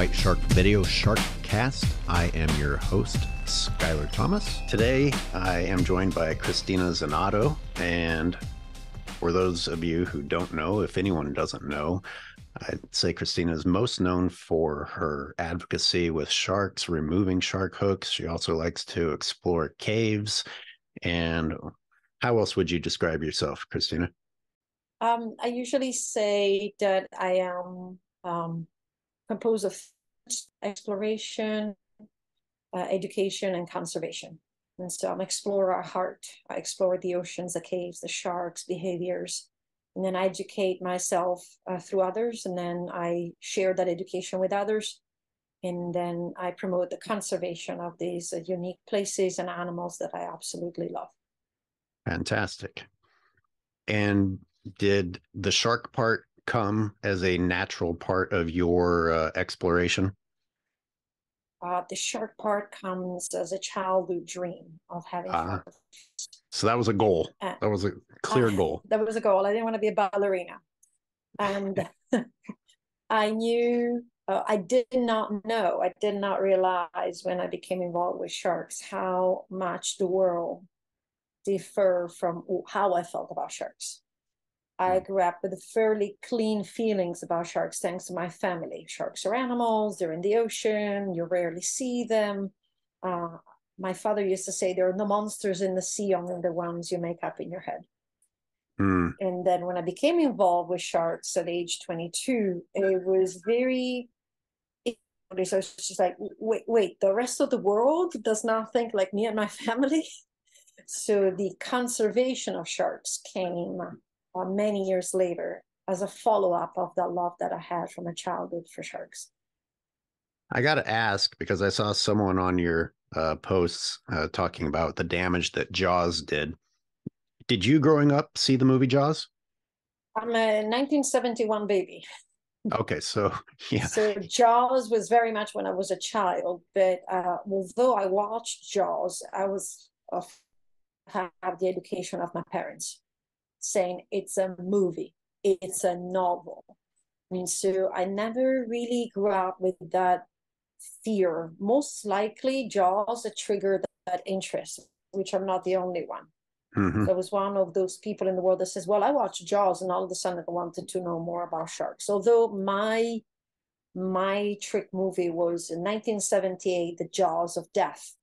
White Shark Video SharkCast. I am your host, Skyler Thomas. Today, I am joined by Cristina Zenato. And for those of you who don't know, if anyone doesn't know, I'd say Cristina is most known for her advocacy with sharks, removing shark hooks. She also likes to explore caves. And how else would you describe yourself, Cristina? I usually say that I am composed of exploration, education, and conservation. And so I'm an explorer at heart. I explore the oceans, the caves, the sharks, behaviors, and then I educate myself through others, and then I share that education with others. And then I promote the conservation of these unique places and animals that I absolutely love. Fantastic. And did the shark part come as a natural part of your exploration? The shark part comes as a childhood dream of having sharks. So that was a goal. That was a clear goal. That was a goal. I didn't want to be a ballerina. And I knew, I did not realize when I became involved with sharks how much the world differ from how I felt about sharks. I grew up with fairly clean feelings about sharks thanks to my family. Sharks are animals, they're in the ocean, you rarely see them. My father used to say there are no monsters in the sea, only the ones you make up in your head. And then when I became involved with sharks at age 22, it was very, I was just like, wait, the rest of the world does not think like me and my family? So the conservation of sharks came many years later as a follow-up of the love that I had from a childhood for sharks. I got to ask, because I saw someone on your posts talking about the damage that Jaws did. Did you growing up see the movie Jaws? I'm a 1971 baby. Okay, so yeah. So Jaws was very much when I was a child, but although I watched Jaws, I was have the education of my parents saying it's a movie, it's a novel. I mean, so I never really grew up with that fear. Most likely Jaws triggered that interest, which I'm not the only one. So I was one of those people in the world that says, well, I watched Jaws and all of a sudden I wanted to know more about sharks. Although my trick movie was in 1978, The Jaws of Death.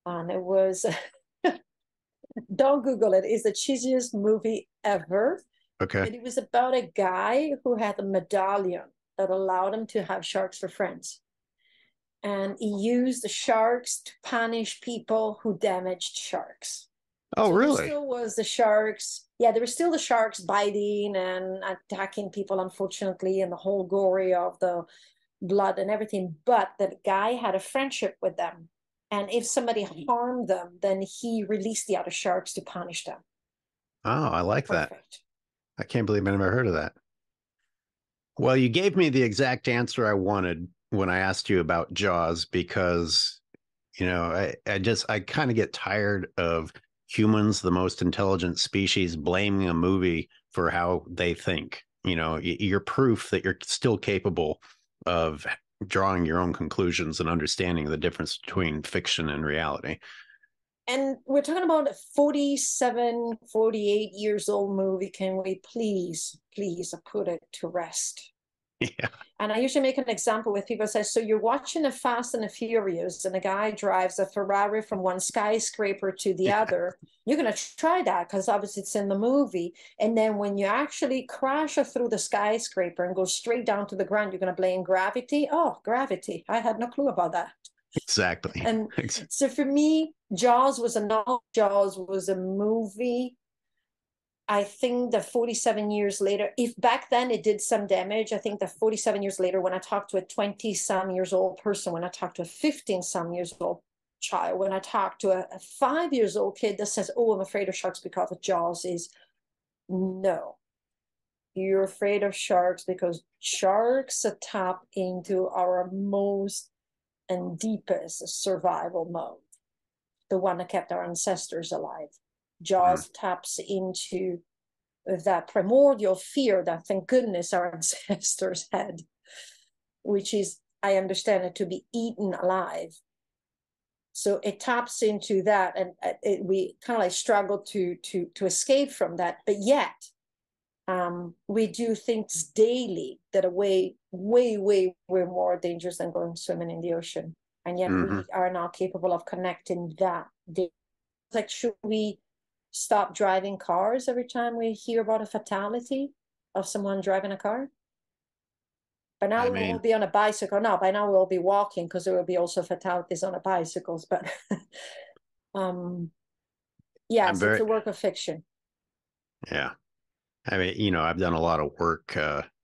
And it was, don't Google it, it's the cheesiest movie ever. Okay. But it was about a guy who had a medallion that allowed him to have sharks for friends. And he used the sharks to punish people who damaged sharks. Oh, so really? There still was the sharks. Yeah, there were still the sharks biting and attacking people, unfortunately, and the whole gory of the blood and everything. But the guy had a friendship with them. And if somebody harmed them, then he released the other sharks to punish them. Oh, I like that. Perfect. I can't believe I never heard of that. Well, you gave me the exact answer I wanted when I asked you about Jaws, because, you know, I kind of get tired of humans, the most intelligent species, blaming a movie for how they think. You know, you're proof that you're still capable of drawing your own conclusions and understanding the difference between fiction and reality. And we're talking about a 47, 48 years old movie. Can we please put it to rest? Yeah. And I usually make an example with people say, so you're watching a Fast and the Furious and a guy drives a Ferrari from one skyscraper to the other. You're going to try that because obviously it's in the movie. And then when you actually crash through the skyscraper and go straight down to the ground, you're going to blame gravity. Oh, gravity. I had no clue about that. Exactly. And so for me, Jaws was a novel. Jaws was a movie. I think that 47 years later, if back then it did some damage, I think that 47 years later, when I talk to a 20-some years old person, when I talk to a 15-some years old child, when I talk to a 5-year-old kid that says, oh, I'm afraid of sharks because of Jaws, is no. You're afraid of sharks because sharks tap into our most and deepest survival mode, the one that kept our ancestors alive. Jaws taps into that primordial fear that, thank goodness, our ancestors had, which is I understand it to be eaten alive. So it taps into that, and we kind of like struggle to escape from that. But yet, we do things daily that are way more dangerous than going swimming in the ocean, and yet we are not capable of connecting that. Like, should we stop driving cars every time we hear about a fatality of someone driving a car? By now we will be on a bicycle. No, by now we'll be walking, because there will be also fatalities on the bicycles. But yes, it's a work of fiction. Yeah. I mean, you know, I've done a lot of work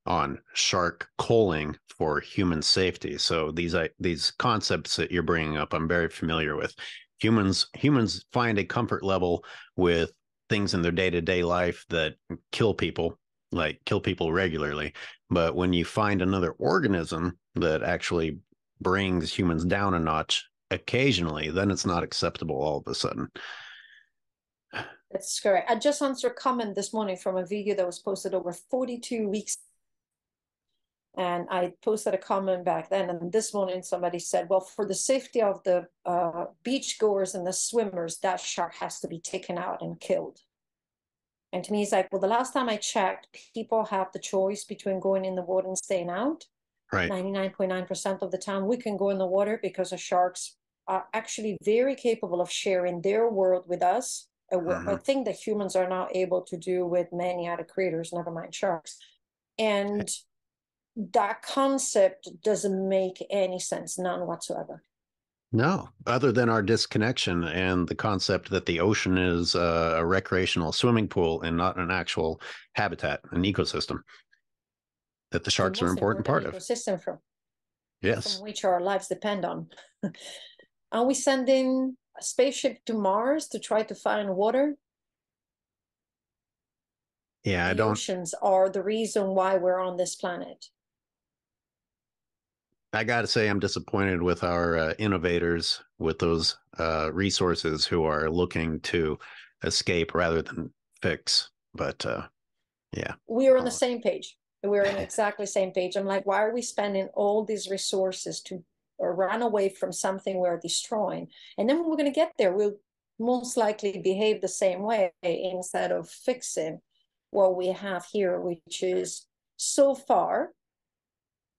on shark culling for human safety. So these concepts that you're bringing up, I'm very familiar with. Humans find a comfort level with things in their day-to-day life that kill people regularly. But when you find another organism that actually brings humans down a notch occasionally, then it's not acceptable all of a sudden. That's correct. I just answered a comment this morning from a video that was posted over 42 weeks. And I posted a comment back then. And this morning somebody said, well, for the safety of the beachgoers and the swimmers, that shark has to be taken out and killed. And to me, it's like, well, the last time I checked, people have the choice between going in the water and staying out. Right. 99.9% of the time we can go in the water, because the sharks are actually very capable of sharing their world with us. A thing that humans are not able to do with many other creatures, never mind sharks. And that concept doesn't make any sense, none whatsoever. No, other than our disconnection and the concept that the ocean is a recreational swimming pool and not an actual habitat, an ecosystem that the sharks are an important part of. Ecosystem from which our lives depend on. Are we sending a spaceship to Mars to try to find water? Yeah, the oceans are the reason why we're on this planet. I got to say, I'm disappointed with our innovators with those resources who are looking to escape rather than fix. But yeah, we are on the same page. We're on exactly the same page. I'm like, why are we spending all these resources to run away from something we're destroying? And then when we're going to get there, we'll most likely behave the same way instead of fixing what we have here, which is so far.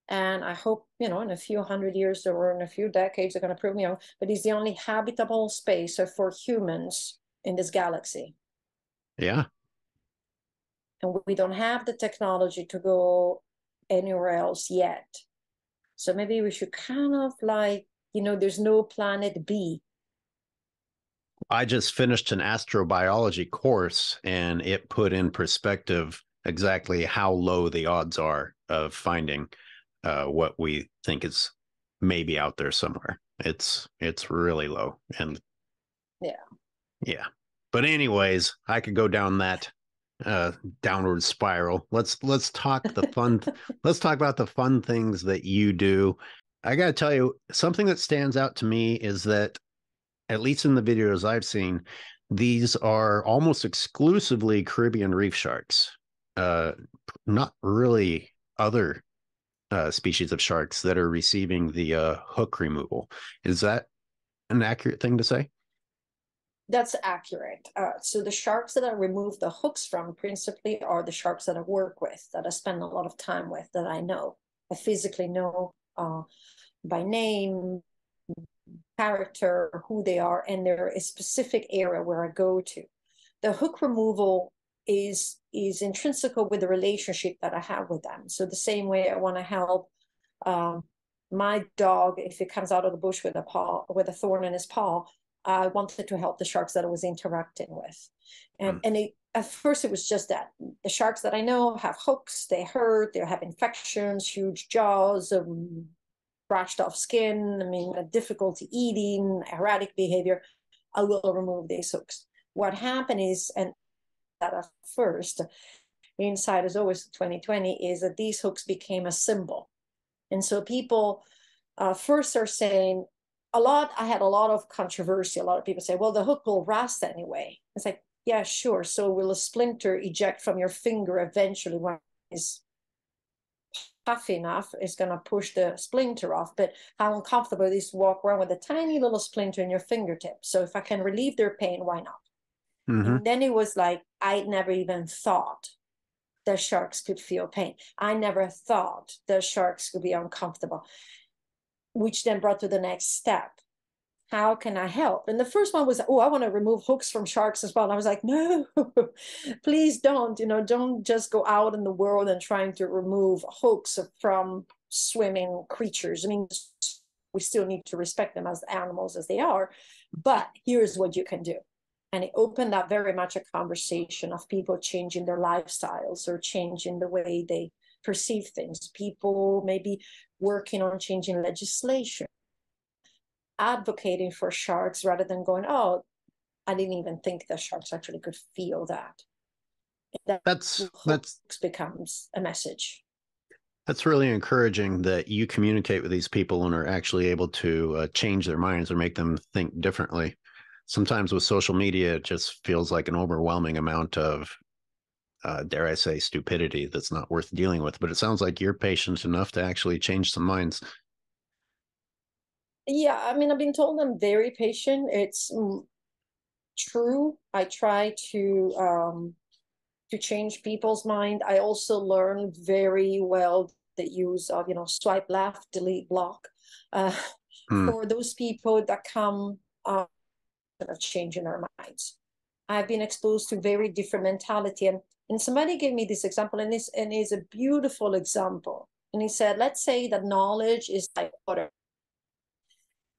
And I hope, in a few hundred years or in a few decades, they're going to prove me wrong, but it's the only habitable space for humans in this galaxy. Yeah. And we don't have the technology to go anywhere else yet. So maybe we should kind of there's no planet B. I just finished an astrobiology course, and it put in perspective exactly how low the odds are of finding what we think is maybe out there somewhere. It's really low. And yeah. But anyways, I could go down that downward spiral. Let's talk the fun. Let's talk about the fun things that you do. I got to tell you, something that stands out to me is that, at least in the videos I've seen, these are almost exclusively Caribbean reef sharks. Not really other species of sharks that are receiving the hook removal. Is that an accurate thing to say? That's accurate. So the sharks that I remove the hooks from principally are the sharks that I work with, that I spend a lot of time with, that I know. I physically know by name, character, who they are, and they're a specific area where I go to. The hook removal is intrinsic with the relationship that I have with them. So the same way I want to help my dog if it comes out of the bush with a thorn in his paw, I wanted to help the sharks that I was interacting with. And at first it was just that. The sharks that I know have hooks, they hurt, they have infections, huge jaws, brushed off skin, difficulty eating, erratic behavior. I will remove these hooks. What happened is, and that at first, inside is always 2020, is that these hooks became a symbol. And so people first are saying, I had a lot of controversy. A lot of people say, well, the hook will rust anyway. It's like, yeah, sure. So will a splinter eject from your finger eventually when it's tough enough is going to push the splinter off, but how uncomfortable it is to walk around with a tiny little splinter in your fingertip. So if I can relieve their pain, why not? Mm-hmm. And then it was like, I never even thought that sharks could feel pain. I never thought that sharks could be uncomfortable, which then brought to the next step. How can I help? And the first one was, oh, I want to remove hooks from sharks as well. And I was like, no, please don't, don't just go out in the world and trying to remove hooks from swimming creatures. I mean, we still need to respect them as animals as they are, but here's what you can do. And it opened up very much a conversation of people changing their lifestyles or changing the way they perceive things. People maybe working on changing legislation, advocating for sharks rather than going, oh, I didn't even think that sharks actually could feel that. That's becomes a message. That's really encouraging that you communicate with these people and are actually able to change their minds or make them think differently. Sometimes with social media, it just feels like an overwhelming amount of, dare I say, stupidity that's not worth dealing with. But it sounds like you're patient enough to actually change some minds. Yeah, I mean, I've been told I'm very patient. It's true. I try to change people's mind. I also learn very well the use of, swipe left, delete, block, for those people that come of changing their minds. I've been exposed to very different mentality, and somebody gave me this example, and it's a beautiful example. And he said, let's say that knowledge is like water.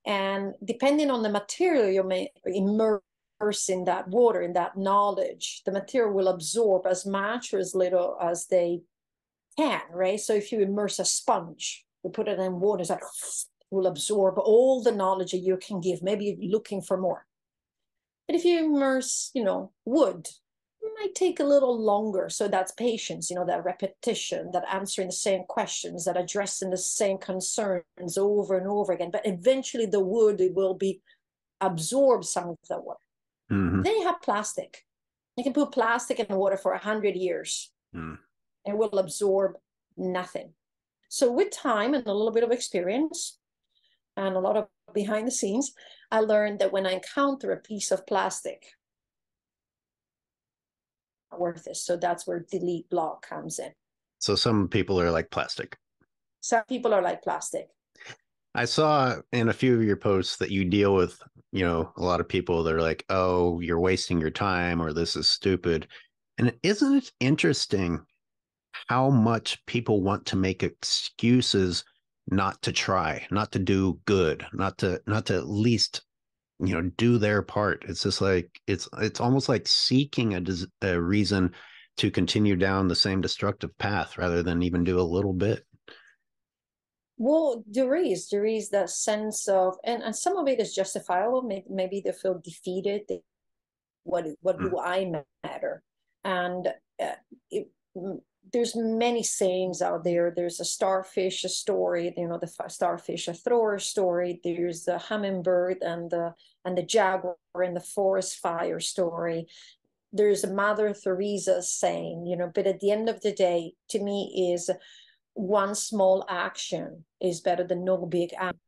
And depending on the material you may immerse in that water, in that knowledge, the material will absorb as much or as little as they can, right? So if you immerse a sponge, you put it in water, it's like, it will absorb all the knowledge that you can give. Maybe you're looking for more. But if you immerse, wood, it might take a little longer. So that's patience, that repetition, that answering the same questions, that addressing the same concerns over and over again. But eventually the wood, it will be absorb some of the water. Mm-hmm. Then you have plastic. You can put plastic in the water for 100 years. It will absorb nothing. So with time and a little bit of experience and a lot of behind the scenes, I learned that when I encounter a piece of plastic, not worth it. So that's where delete, block comes in. So some people are like plastic. Some people are like plastic. I saw in a few of your posts that you deal with, a lot of people that are like, oh, you're wasting your time or this is stupid. And isn't it interesting how much people want to make excuses not to try, not to do good, not to at least, do their part? It's just like, it's almost like seeking a reason to continue down the same destructive path rather than even do a little bit. Well, there is that sense of, and some of it is justifiable. Maybe they feel defeated. What do I matter? And there's many sayings out there. There's a starfish story, the starfish a thrower story. There's the hummingbird and the jaguar in the forest fire story. There's a Mother Teresa saying, but at the end of the day, to me, is one small action is better than no big action.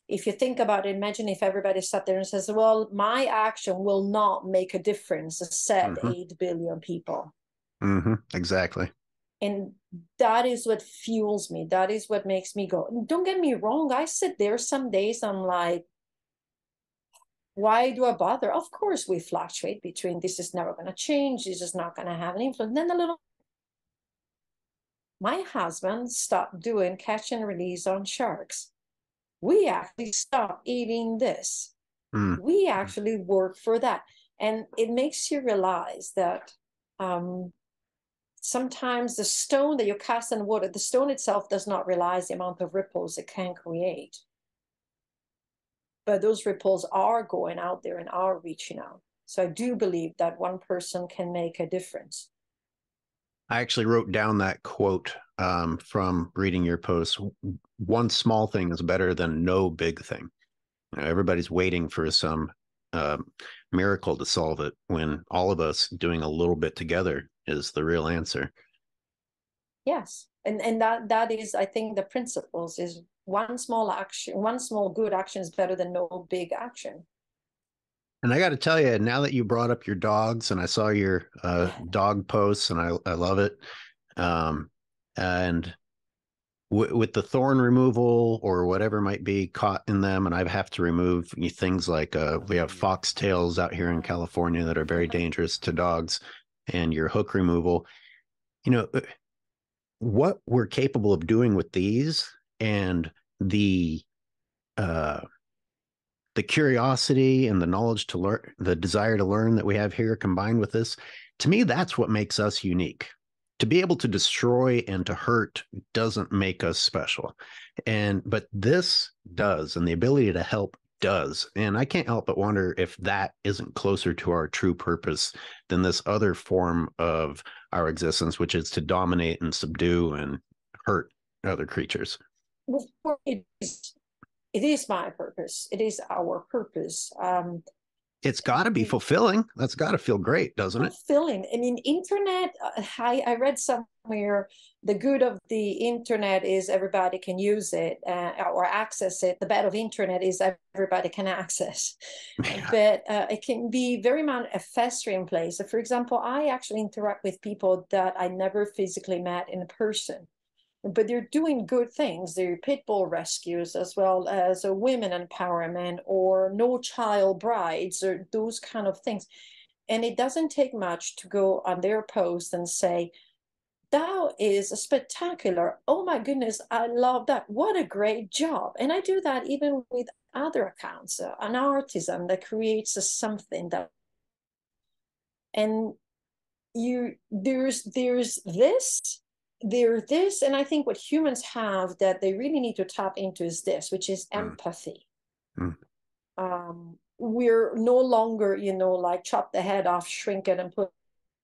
If you think about it, imagine if everybody sat there and says, well, my action will not make a difference, said 8 billion people. Exactly. And that is what fuels me. That is what makes me go. Don't get me wrong. I sit there some days, I'm like, why do I bother? Of course, we fluctuate between this is never going to change, this is not going to have an influence. Then my husband stopped doing catch and release on sharks. We actually stopped eating this. We actually work for that. And it makes you realize that sometimes the stone that you cast in water, the stone itself does not realize the amount of ripples it can create. But those ripples are going out there and are reaching out. So I do believe that one person can make a difference. I actually wrote down that quote from reading your post. One small thing is better than no big thing. Everybody's waiting for some miracle to solve it when all of us doing a little bit together is the real answer. Yes. And that is, I think, the principles is one small action, one small good action is better than no big action. And I got to tell you, now that you brought up your dogs, and I saw your dog posts, and I love it. And with the thorn removal or whatever might be caught in them, and I have to remove things like we have foxtails out here in California that are very dangerous to dogs, and your hook removal. You know, what we're capable of doing with these, and uh, the curiosity and the knowledge to learn, the desire to learn that we have here combined with this, to me, that's what makes us unique. To be able to destroy and to hurt doesn't make us special. But this does, and the ability to help does. And I can't help but wonder if that isn't closer to our true purpose than this other form of our existence, which is to dominate and subdue and hurt other creatures. Well, it is my purpose. It is our purpose. It's got to be fulfilling. That's got to feel great, doesn't it? Fulfilling. I mean, internet, I read somewhere the good of the internet is everybody can use it or access it. The bad of internet is everybody can access. Yeah. But it can be very manifesto in place. So for example, I actually interact with people that I never physically met in person, but they're doing good things. They're pit bull rescues, as well as a women empowerment or no child brides or those kind of things. And it doesn't take much to go on their post and say, that is spectacular. Oh my goodness, I love that. What a great job. And I do that even with other accounts, an artisan that creates something that, and there's this, and I think what humans have that they really need to tap into is this, which is empathy. We're no longer, like chop the head off, shrink it, and put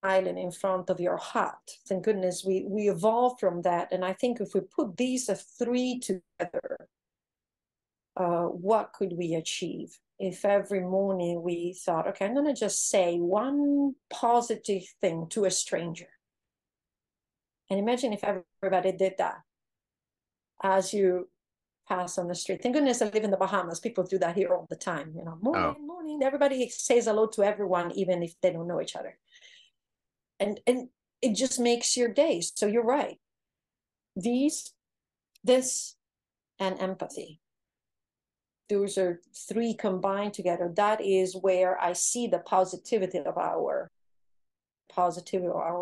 an island in front of your hut. Thank goodness we evolved from that. And I think if we put these three together, what could we achieve? If every morning we thought, okay, I'm going to just say one positive thing to a stranger. And imagine if everybody did that as you pass on the street. Thank goodness I live in the Bahamas. People do that here all the time. Morning. Everybody says hello to everyone, even if they don't know each other. And it just makes your day. So you're right. This, and empathy. Those are three combined together. That is where I see the positivity of our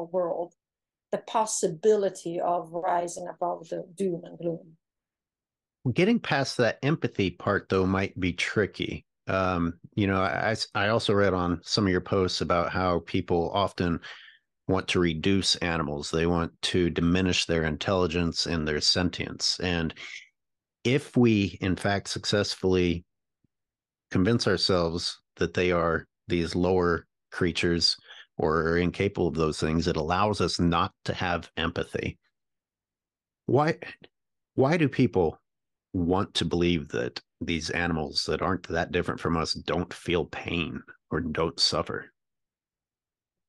world. The possibility of rising above the doom and gloom. Getting past that empathy part, though, might be tricky. I also read on some of your posts about how people often want to reduce animals. They want to diminish their intelligence and their sentience. And if we, in fact, successfully convince ourselves that they are these lower creatures or are incapable of those things, it allows us not to have empathy. Why do people want to believe that these animals that aren't that different from us don't feel pain or don't suffer?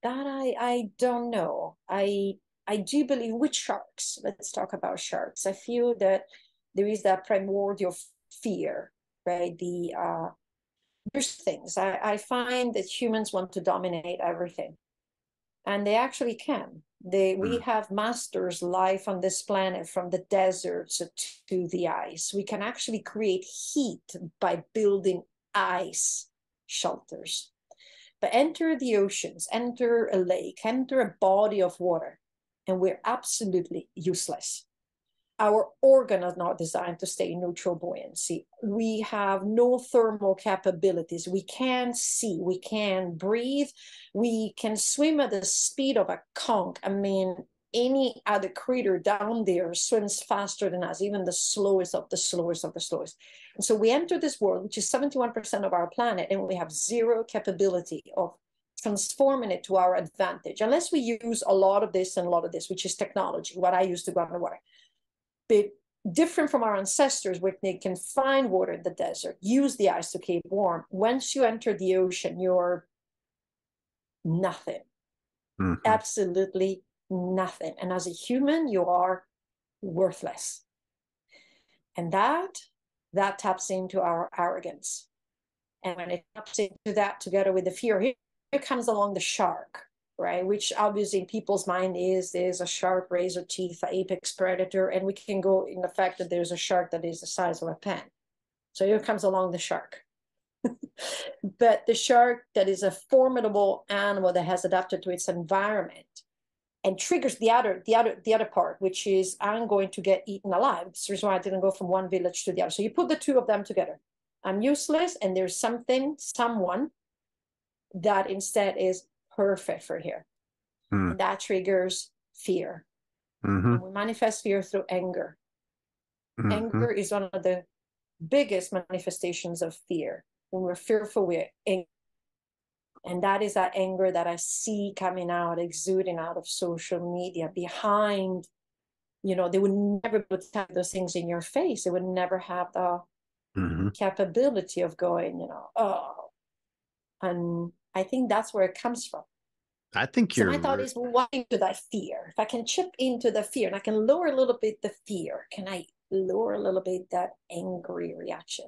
That I don't know. I do believe with sharks. Let's talk about sharks. I feel that there is that primordial fear, right? There's things. I find that humans want to dominate everything. And they actually can. We have masters life on this planet, from the deserts to the ice. We can actually create heat by building ice shelters. But enter the oceans, enter a lake, enter a body of water, and we're absolutely useless. Our organ is not designed to stay in neutral buoyancy. We have no thermal capabilities. We can't see. We can't breathe. We can swim at the speed of a conch. I mean, any other creature down there swims faster than us, even the slowest of the slowest of the slowest. And so we enter this world, which is 71% of our planet, and we have zero capability of transforming it to our advantage, unless we use a lot of this and a lot of this, which is technology, what I use to go on the water. But different from our ancestors, where they can find water in the desert, use the ice to keep warm. Once you enter the ocean, you're nothing. Absolutely nothing. And as a human, you are worthless. And that taps into our arrogance. And when it taps into that together with the fear, here comes along the shark, right? Which obviously in people's mind is a sharp razor teeth, apex predator. And we can go in the fact that there's a shark that is the size of a pen. So here comes along the shark. But the shark that is a formidable animal that has adapted to its environment and triggers the other part, which is I'm going to get eaten alive. That's the reason why I didn't go from one village to the other. So you put the two of them together. I'm useless, and there's someone that instead is perfect for here. And that triggers fear. And we manifest fear through anger. Anger is one of the biggest manifestations of fear. When we're fearful, we're angry. And that is that anger that I see coming out, exuding out of social media behind, they would never put those things in your face. They would never have the capability of going, oh. And I think that's where it comes from. I think so my thought is, why into that fear? If I can chip into the fear and I can lower a little bit the fear, can I lower a little bit that angry reaction?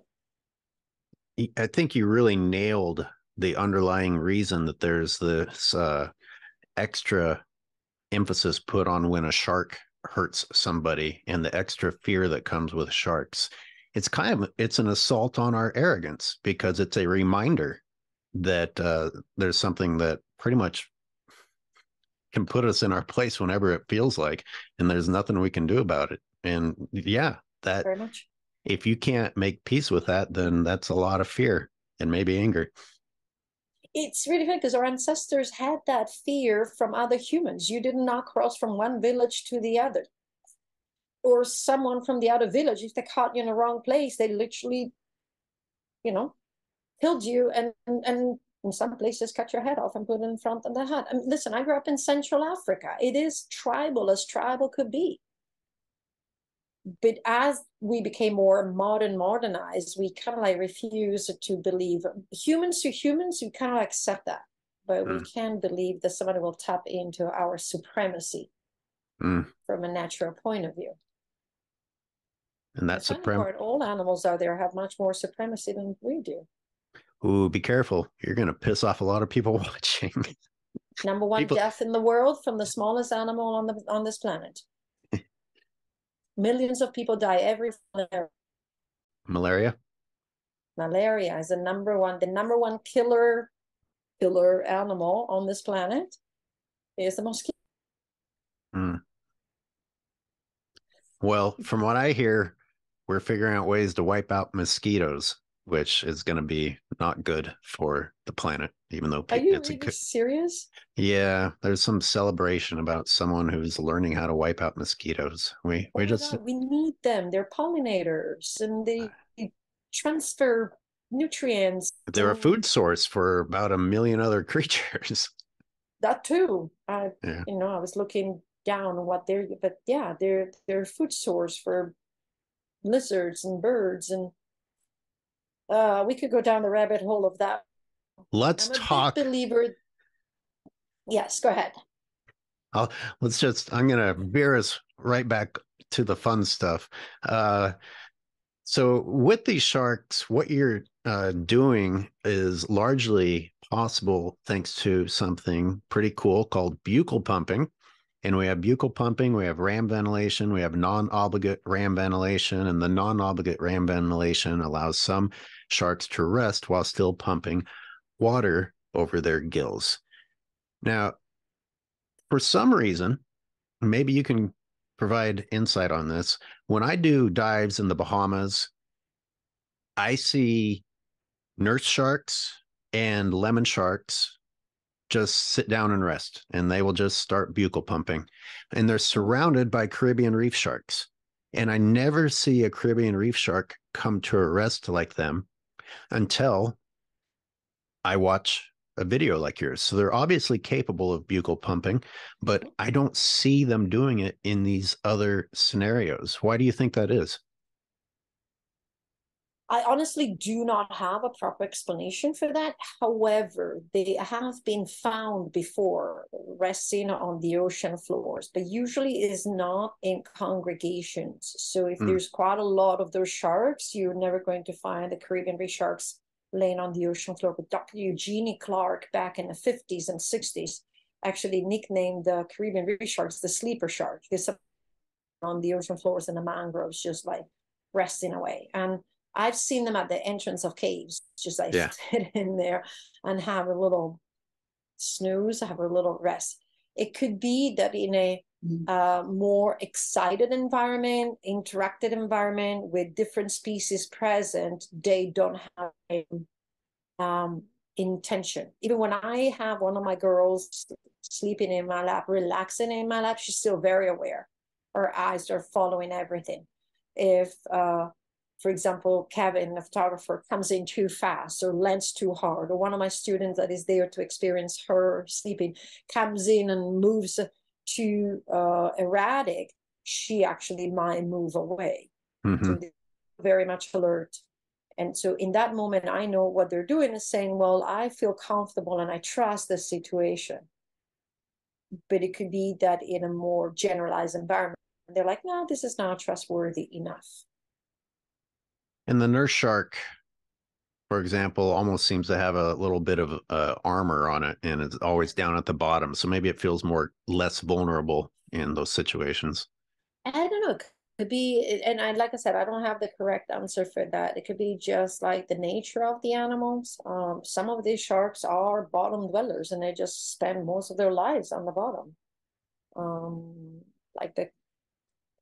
I think you really nailed the underlying reason that there's this extra emphasis put on when a shark hurts somebody and the extra fear that comes with sharks. It's an assault on our arrogance, because it's a reminder that there's something that pretty much can put us in our place whenever it feels like, and there's nothing we can do about it. And yeah, that very much. If you can't make peace with that, then that's a lot of fear and maybe anger. It's really funny because our ancestors had that fear from other humans. You did not cross from one village to the other. Or someone from the other village, if they caught you in the wrong place, they literally, killed you and in some places cut your head off and put it in front of the hut. I mean, listen, I grew up in Central Africa. It is tribal as tribal could be. But as we became more modernized, we kind of like refuse to believe humans to humans. We kind of accept that, but we can't believe that somebody will tap into our supremacy from a natural point of view. And that's supremacy. All animals out there have much more supremacy than we do. Ooh, be careful. You're going to piss off a lot of people watching. Number one death in the world from the smallest animal on this planet. Millions of people die every year. Malaria? Malaria is the number one killer animal on this planet is the mosquito. Well, from what I hear, we're figuring out ways to wipe out mosquitoes, which is going to be not good for the planet, even though Are you really serious? Yeah, there's some celebration about someone who's learning how to wipe out mosquitoes. We need them. They're pollinators and they transfer nutrients. They're a food source for about 1 million other creatures. That too. I was looking down on what they're food source for lizards and birds, and we could go down the rabbit hole of that. Let's talk. Big believer. Yes, go ahead. I'm going to veer us right back to the fun stuff. So with these sharks, what you're doing is largely possible thanks to something pretty cool called buccal pumping. And we have buccal pumping, we have ram ventilation, we have non-obligate ram ventilation, and the non-obligate ram ventilation allows some sharks to rest while still pumping water over their gills. Now, for some reason, maybe you can provide insight on this. When I do dives in the Bahamas, I see nurse sharks and lemon sharks just sit down and rest, and they will just start buccal pumping. And they're surrounded by Caribbean reef sharks. And I never see a Caribbean reef shark come to a rest like them until I watch a video like yours. So they're obviously capable of buccal pumping, but I don't see them doing it in these other scenarios. Why do you think that is? I honestly do not have a proper explanation for that. However, they have been found before resting on the ocean floors, but usually is not in congregations. So if Mm. there's quite a lot of those sharks, you're never going to find the Caribbean reef sharks laying on the ocean floor. But Dr. Eugenie Clark back in the 50s and 60s actually nicknamed the Caribbean reef sharks the sleeper shark. Because on the ocean floors and the mangroves just like resting away. And I've seen them at the entrance of caves, just like Yeah. sit in there and have a little snooze, have a little rest. It could be that in a more excited environment, interactive environment with different species present, they don't have intention. Even when I have one of my girls sleeping in my lap, relaxing in my lap, she's still very aware. Her eyes are following everything. If, for example, Kevin, the photographer, comes in too fast or lands too hard, or one of my students that is there to experience her sleeping comes in and moves too erratic, she actually might move away. Mm-hmm. So very much alert. And so in that moment, I know what they're doing is saying, well, I feel comfortable and I trust the situation. But it could be that in a more generalized environment, they're like, no, this is not trustworthy enough. And the nurse shark, for example, almost seems to have a little bit of armor on it, and it's always down at the bottom. So maybe it feels less vulnerable in those situations. I don't know. It could be, and like I said, I don't have the correct answer for that. It could be just like the nature of the animals. Some of these sharks are bottom dwellers, and they just spend most of their lives on the bottom. Like the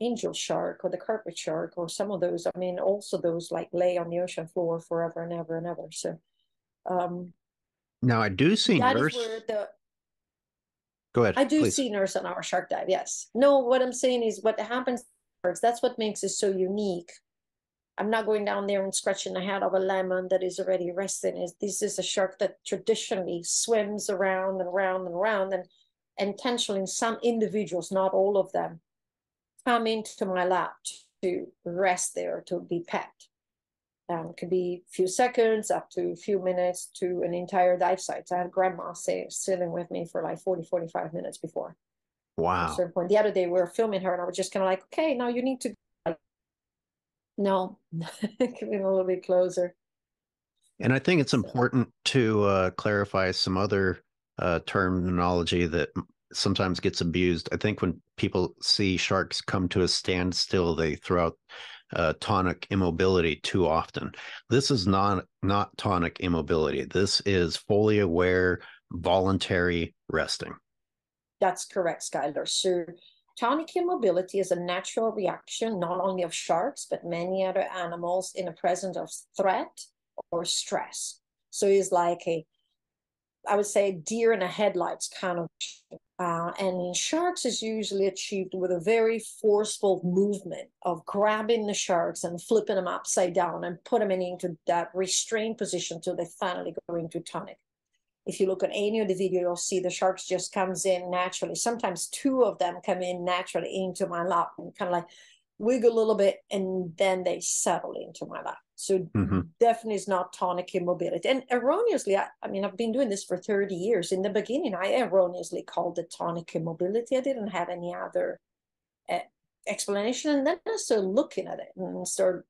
angel shark or the carpet shark or some of those. I mean, also those like lay on the ocean floor forever and ever and ever. So Now, I do see that is nurse. where the Go ahead, I do please. see nurse on our shark dive. Yes. No, what I'm saying is what happens. That's what makes it so unique. I'm not going down there and scratching the head of a lemon that is already resting. This is a shark that traditionally swims around and around and around, and intentionally some individuals, not all of them, come into my lab to rest there, to be pet. Could be a few seconds up to a few minutes to an entire dive site. I had grandma sitting with me for like 40, 45 minutes before. At a Wow. certain point. The other day we were filming her and I was just kind of like, okay, now you need to no, come in a little bit closer. And I think it's So important to clarify some other terminology that sometimes gets abused. I think when people see sharks come to a standstill, they throw out tonic immobility too often. This is not tonic immobility. This is fully aware, voluntary resting. that's correct, Skyler. So tonic immobility is a natural reaction not only of sharks, but many other animals in the presence of threat or stress. So it's like I would say, deer in the headlights kind of. And in sharks is usually achieved with a very forceful movement of grabbing the sharks and flipping them upside down and put them into that restrained position until they finally go into tonic. If you look at any of the video, you'll see the sharks just comes in naturally. Sometimes two of them come in naturally into my lap and kind of like wiggle a little bit, and then they settle into my lap. So Mm-hmm. definitely is not tonic immobility. And erroneously, I mean, I've been doing this for 30 years. In the beginning, I erroneously called it tonic immobility. I didn't have any other explanation. And then I started looking at it and started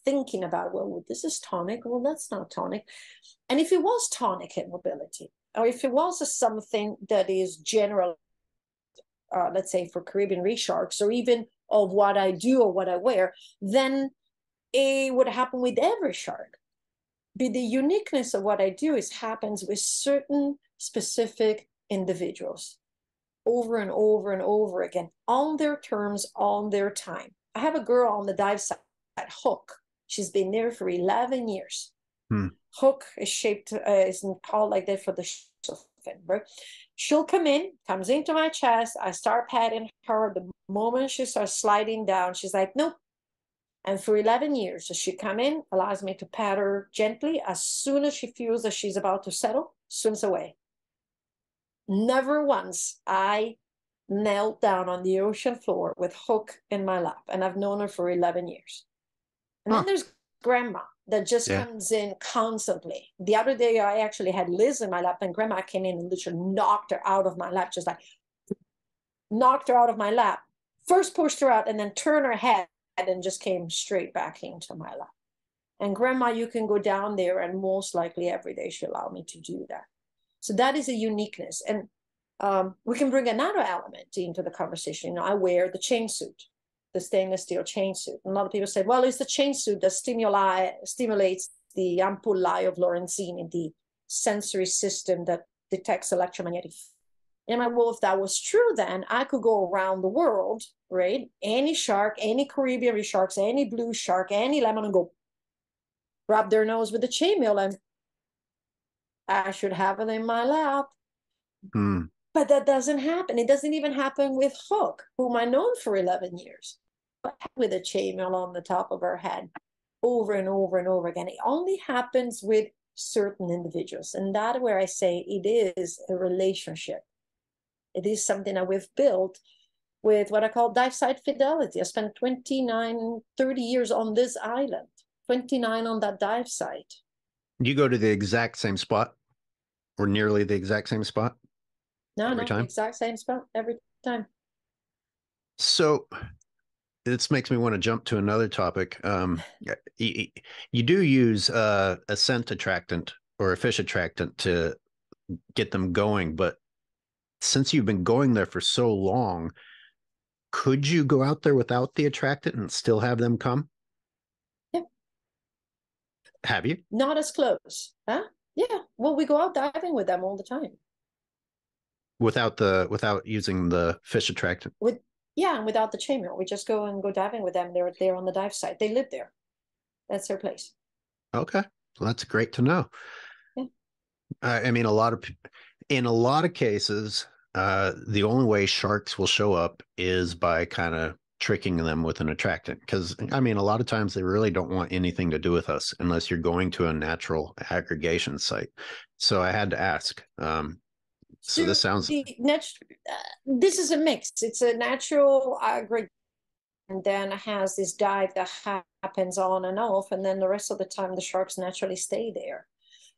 thinking about, well, this is tonic. Well, that's not tonic. And if it was tonic immobility, or if it was something that is general, let's say for Caribbean reef sharks, or even of what I do or what I wear, then it would happen with every shark. But the uniqueness of what I do is happens with certain specific individuals over and over and over again on their terms, on their time. I have a girl on the dive site at Hook. She's been there for 11 years. Hmm. Hook is shaped, is called like that for the fin, right? She'll comes into my chest. I start patting her. The moment she starts sliding down, she's like, nope. And for 11 years, she come in, allows me to pat her gently. As soon as she feels that she's about to settle, swims away. Never once I knelt down on the ocean floor with Hook in my lap. And I've known her for 11 years. And Huh. then there's Grandma. that just Yeah. comes in constantly. The other day, I actually had Liz in my lap, and Grandma came in and literally knocked her out of my lap, just like knocked her out of my lap. First pushed her out and then turned her head and just came straight back into my lap. And Grandma, you can go down there, and most likely every day she'll allow me to do that. So that is a uniqueness. And we can bring another element into the conversation. You know, I wear the chain suit, the stainless steel chain suit. And a lot of people say, well, it's the chain suit that stimulates the ampullae of Lorensen, the sensory system that detects electromagnetic. And I'm like, well, if that was true, then I could go around the world, right? Any shark, any Caribbean sharks, any blue shark, any lemon, and go rub their nose with the chainmail, and I should have it in my lap. Mm. But that doesn't happen. It doesn't even happen with Hook, whom I've known for 11 years, with a chainmail on the top of her head over and over and over again. It only happens with certain individuals. And that's where I say it is a relationship. It is something that we've built with what I call dive site fidelity. I spent 29, 30 years on this island, 29 on that dive site. You go to the exact same spot, or nearly the exact same spot? No, Every time? exact same spot every time. So this makes me want to jump to another topic. You do use a scent attractant or a fish attractant to get them going, but since you've been going there for so long, could you go out there without the attractant and still have them come? Yeah. Have you? Not as close, huh? Yeah. Well, we go out diving with them all the time. Without using the fish attractant? Yeah, and without the chainmail, we just go diving with them. They're there on the dive site. They live there. That's their place. Okay, well, that's great to know. Yeah. I mean, in a lot of cases, the only way sharks will show up is by kind of tricking them with an attractant. Because I mean, a lot of times they really don't want anything to do with us unless you're going to a natural aggregation site. So I had to ask. So this sounds. This is a mix. It's a natural aggregation, and then it has this dive that happens on and off, and then the rest of the time the sharks naturally stay there.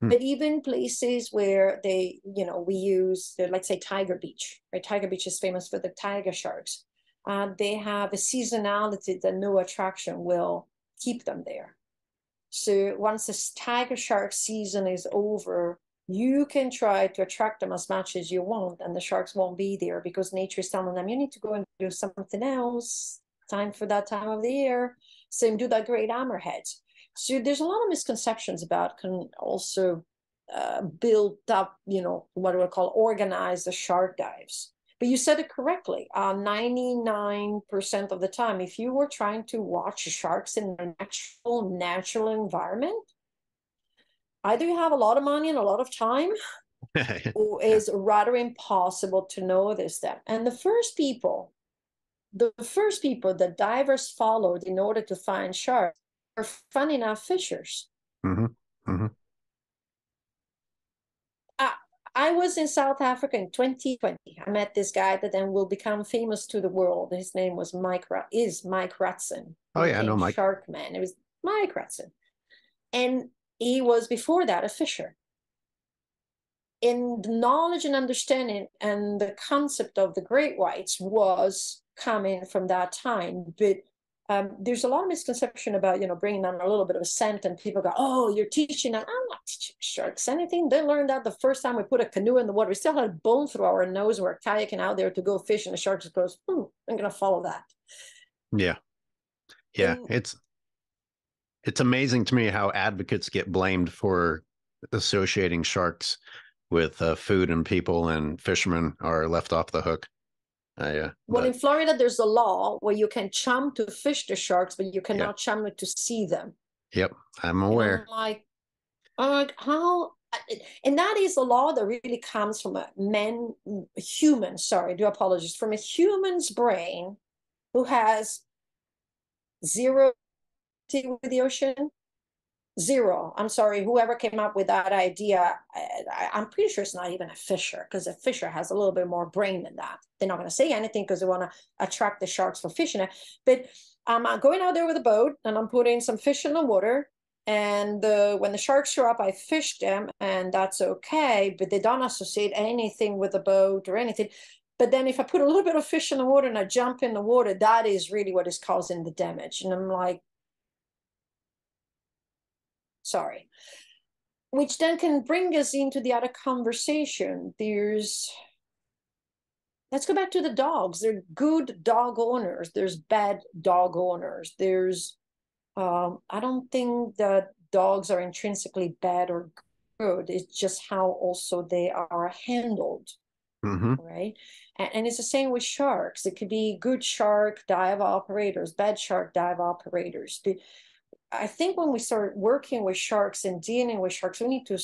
But even places where we use, like say Tiger Beach, right? Tiger Beach is famous for the tiger sharks. They have a seasonality that no attraction will keep them there. So once this tiger shark season is over, you can try to attract them as much as you want, and the sharks won't be there because nature is telling them, you need to go and do something else. Time for that time of the year. Same do that great hammerheads. So there's a lot of misconceptions about can also build up, what do I call organize the shark dives. But you said it correctly. 99% of the time, if you were trying to watch sharks in a natural environment, either you have a lot of money and a lot of time, or it's rather impossible to notice them. And the first people that divers followed in order to find sharks are, funny enough, fishers. Mm-hmm. Mm-hmm. I was in South Africa in 2020. I met this guy that then will become famous to the world. His name was Mike Rutzen. Oh yeah, I know Mike. Sharkman. It was Mike Rutzen. And he was before that a fisher. In the knowledge and understanding and the concept of the great whites was coming from that time. But there's a lot of misconception about, bringing on a little bit of a scent, and people go, oh, you're teaching them. I'm not teaching sharks anything. They learned that the first time we put a canoe in the water. We still had a bone through our nose. We're kayaking out there to go fish, and the shark just goes, I'm going to follow that. Yeah. It's amazing to me how advocates get blamed for associating sharks with food, and people and fishermen are left off the hook. Well, in Florida, there's a law where you can chum to fish the sharks, but you cannot chum to see them. Yep, I'm aware. I'm like, how? And that is a law that really comes from from a human's brain who has zero with the ocean. Zero. I'm sorry, whoever came up with that idea, I'm pretty sure it's not even a fisher, because a fisher has a little bit more brain than that. They're not going to say anything because they want to attract the sharks for fishing it. But I'm going out there with a boat, and I'm putting some fish in the water, And when the sharks show up, I fish them, and that's okay, but they don't associate anything with the boat or anything. But then if I put a little bit of fish in the water and I jump in the water, that is really what is causing the damage. And I'm like, sorry. Which then can bring us into the other conversation. Let's go back to the dogs. There are good dog owners. There's bad dog owners. I don't think that dogs are intrinsically bad or good. It's just how also they are handled, right? And it's the same with sharks. It could be good shark dive operators, bad shark dive operators. I think when we start working with sharks and dealing with sharks, we need to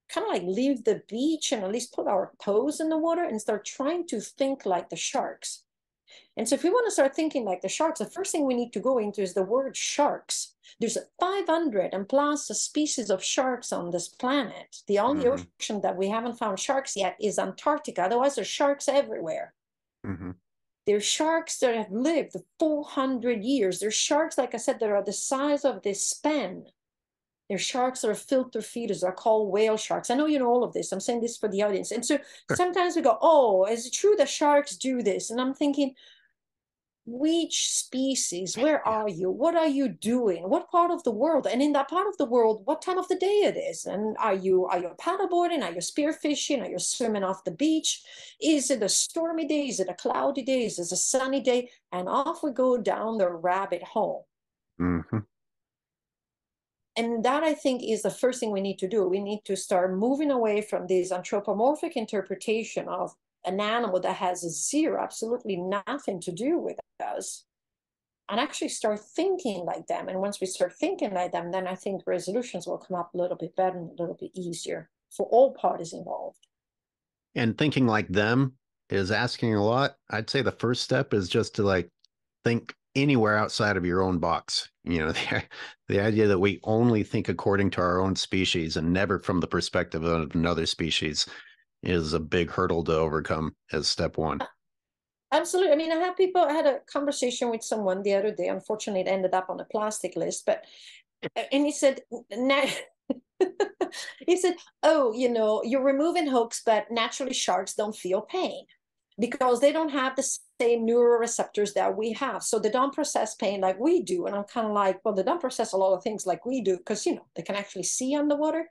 kind of like leave the beach and at least put our toes in the water and start trying to think like the sharks. And so if we want to start thinking like the sharks, the first thing we need to go into is the word sharks. There's 500 and plus species of sharks on this planet. The only ocean that we haven't found sharks yet is Antarctica. Otherwise, there's sharks everywhere. There's sharks that have lived 400 years. There's sharks, like I said, that are the size of this span. There's sharks that are filter feeders, are called whale sharks. I know you know all of this. I'm saying this for the audience. And so sometimes we go, oh, is it true that sharks do this? And I'm thinking, which species? Where are you? What are you doing? What part of the world? And in that part of the world, what time of the day it is? And are you paddleboarding? Are you spearfishing? Are you swimming off the beach? Is it a stormy day? Is it a cloudy day? Is it a sunny day? And off we go down the rabbit hole. And that, I think, is the first thing we need to do. We need to start moving away from this anthropomorphic interpretation of an animal that has absolutely nothing to do with us, and actually start thinking like them. And once we start thinking like them, then I think resolutions will come up a little bit better and a little bit easier for all parties involved. And thinking like them is asking a lot. I'd say the first step is just to like think anywhere outside of your own box. You know, the idea that we only think according to our own species and never from the perspective of another species is a big hurdle to overcome as step one. Absolutely. I mean, I had a conversation with someone the other day. Unfortunately, it ended up on a plastic list, and he said, he said, oh, you're removing hooks, but naturally sharks don't feel pain because they don't have the same neuroreceptors that we have. So they don't process pain like we do. And I'm kind of like, well, they don't process a lot of things like we do because, they can actually see underwater.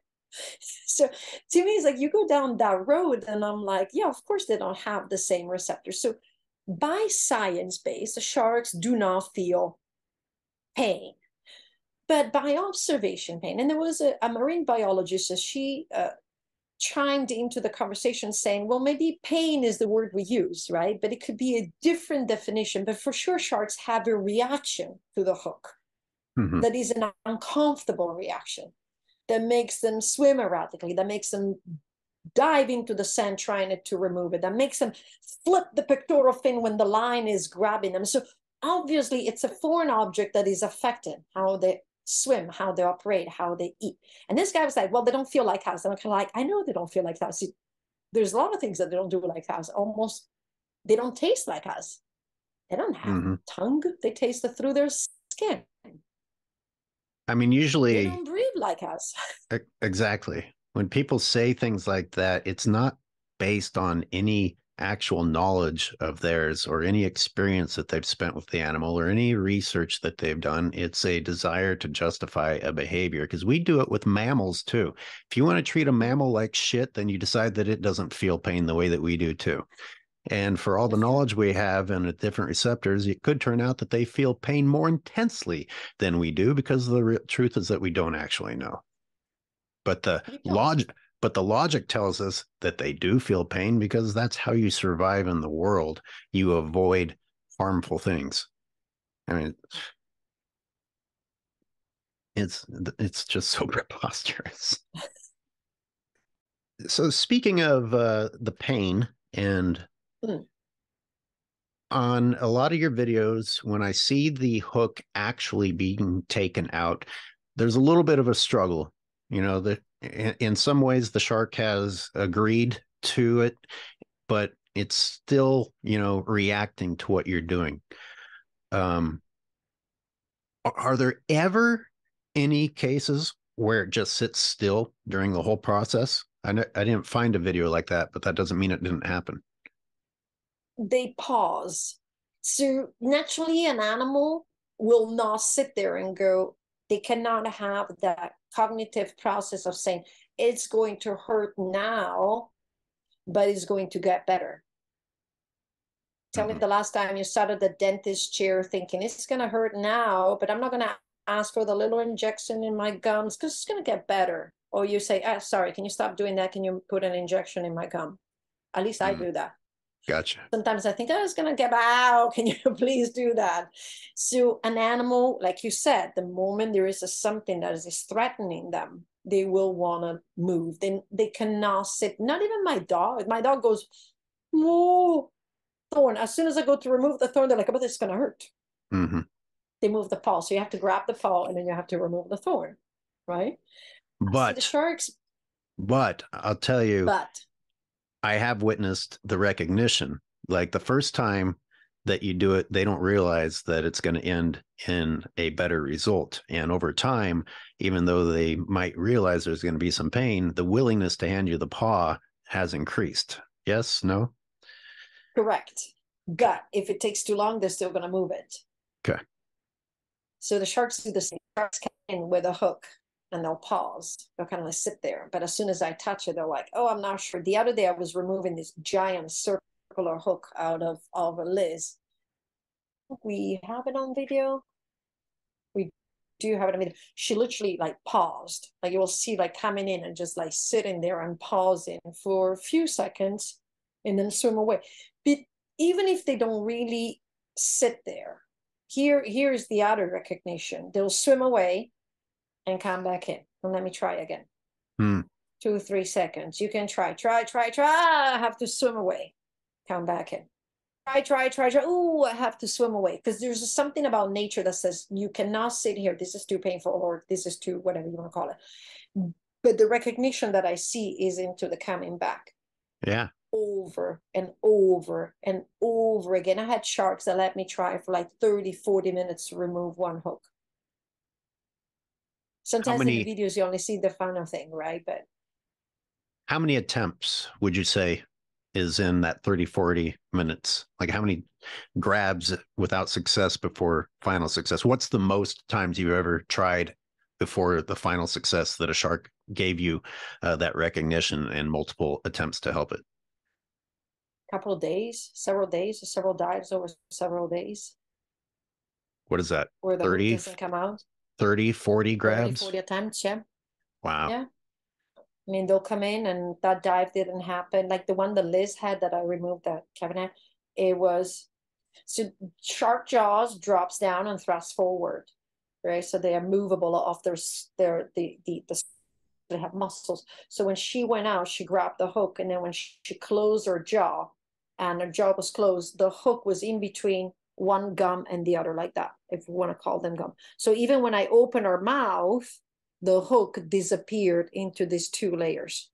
So to me, it's like you go down that road and I'm like, yeah, of course they don't have the same receptors. So by science-based, the sharks do not feel pain, but by observation pain. And there was a marine biologist, as she chimed into the conversation saying, well, maybe pain is the word we use, right? But it could be a different definition. But for sure, sharks have a reaction to the hook that is an uncomfortable reaction that makes them swim erratically, that makes them dive into the sand trying to remove it, that makes them flip the pectoral fin when the line is grabbing them. So obviously it's a foreign object that is affecting how they swim, how they operate, how they eat. And this guy was like, well, they don't feel like us. And I'm kind of like, I know they don't feel like us. There's a lot of things that they don't do like us. Almost, they don't taste like us. They don't have a tongue. They taste it through their skin. I mean, usually they don't breathe like us. Exactly. When people say things like that, it's not based on any actual knowledge of theirs or any experience that they've spent with the animal or any research that they've done. It's a desire to justify a behavior, because we do it with mammals too. If you want to treat a mammal like shit, then you decide that it doesn't feel pain the way that we do too. And for all the knowledge we have and the different receptors, it could turn out that they feel pain more intensely than we do, because the truth is that we don't actually know. But the logic tells us that they do feel pain, because that's how you survive in the world. You avoid harmful things. I mean, it's just so preposterous. So speaking of the pain, and on a lot of your videos, when I see the hook actually being taken out, there's a little bit of a struggle. In some ways the shark has agreed to it, but it's still, reacting to what you're doing. Are there ever any cases where it just sits still during the whole process? I didn't find a video like that, but that doesn't mean it didn't happen. They pause. So naturally, an animal will not sit there and go, they cannot have that cognitive process of saying, it's going to hurt now, but it's going to get better. Tell me the last time you sat at the dentist chair thinking, it's going to hurt now, but I'm not going to ask for the little injection in my gums because it's going to get better. Or you say, sorry, can you stop doing that? Can you put an injection in my gum? At least I do that. Gotcha. Sometimes I think, oh, it's going to get out. Can you please do that? So an animal, like you said, the moment there is something that is threatening them, they will want to move. They cannot sit. Not even my dog. My dog goes, whoa, thorn. As soon as I go to remove the thorn, they're like, oh, but it's going to hurt. Mm-hmm. They move the paw. So you have to grab the paw and then you have to remove the thorn, right? But the sharks. But I'll tell you, But I have witnessed the recognition. Like the first time that you do it, they don't realize that it's going to end in a better result. And over time, even though they might realize there's going to be some pain, the willingness to hand you the paw has increased. Yes? No? Correct. But if it takes too long, they're still going to move it. Okay. So the sharks do the same. Sharks come in with a hook and they'll pause. They'll kind of like sit there. But as soon as I touch it, they're like, oh, I'm not sure. The other day I was removing this giant circular hook out of Liz. We have it on video. We do have it on video. She literally like paused. Like you will see like coming in and just like sitting there and pausing for a few seconds and then swim away. But even if they don't really sit there, here's the other recognition. They'll swim away and come back in. And let me try again. 2 3 seconds. You can try. I have to swim away. Come back in. Try. Oh, I have to swim away. Because there's something about nature that says you cannot sit here. This is too painful, or this is too whatever you want to call it. But the recognition that I see is into the coming back. Yeah. Over and over and over again. I had sharks that let me try for like 30, 40 minutes to remove one hook. Sometimes in the videos you only see the final thing, right? But how many attempts would you say is in that 30, 40 minutes? Like how many grabs without success before final success? What's the most times you've ever tried before the final success that a shark gave you that recognition and multiple attempts to help it? Couple of days, several dives over several days. What is that? Where the 30 doesn't come out. 30, 40 grabs? 40 attempts, yeah. Wow. Yeah. I mean, they'll come in and that dive didn't happen. Like the one that Liz had that I removed that Kevin had, it was, so shark jaws drops down and thrusts forward, right? So they are movable off they have muscles. So when she went out, she grabbed the hook, and then when she closed her jaw and her jaw was closed, the hook was in between one gum and the other, like that, if you want to call them gum. So even when I open her mouth, the hook disappeared into these two layers.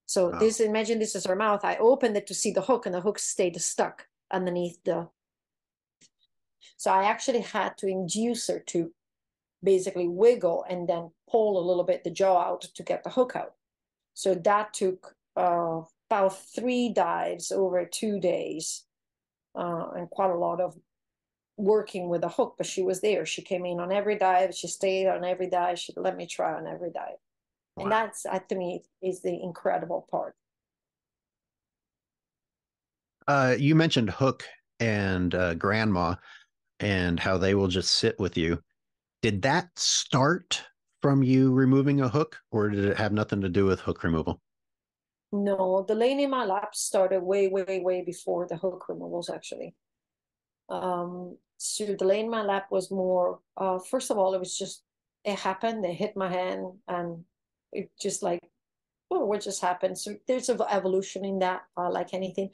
So imagine this is her mouth. I opened it to see the hook, and the hook stayed stuck underneath so I actually had to induce her to basically wiggle and then pull a little bit the jaw out to get the hook out. So that took about 3 dives over 2 days, and quite a lot of working with a hook. But she was there. She came in on every dive. She stayed on every dive. She let me try on every dive. Wow. And that's, to me, is the incredible part. You mentioned Hook and Grandma and how they will just sit with you. Did that start from you removing a hook, or did it have nothing to do with hook removal? No, the laying in my lap started way before the hook removals, actually. So the laying in my lap was more, first of all, it was just, it happened, it hit my hand, and it just like, oh, what just happened? So there's an evolution in that, like anything.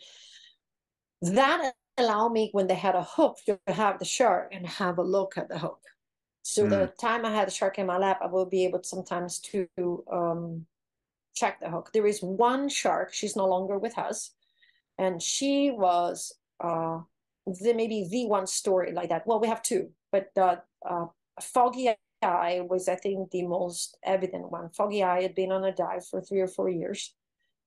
That allowed me, when they had a hook, to have the shark and have a look at the hook. So the time I had the shark in my lap, I will be able sometimes to check the hook. There is one shark, she's no longer with us, and she was maybe the one story like that. Well, we have two, but Foggy eye was, I think, the most evident one. Foggy eye had been on a dive for 3 or 4 years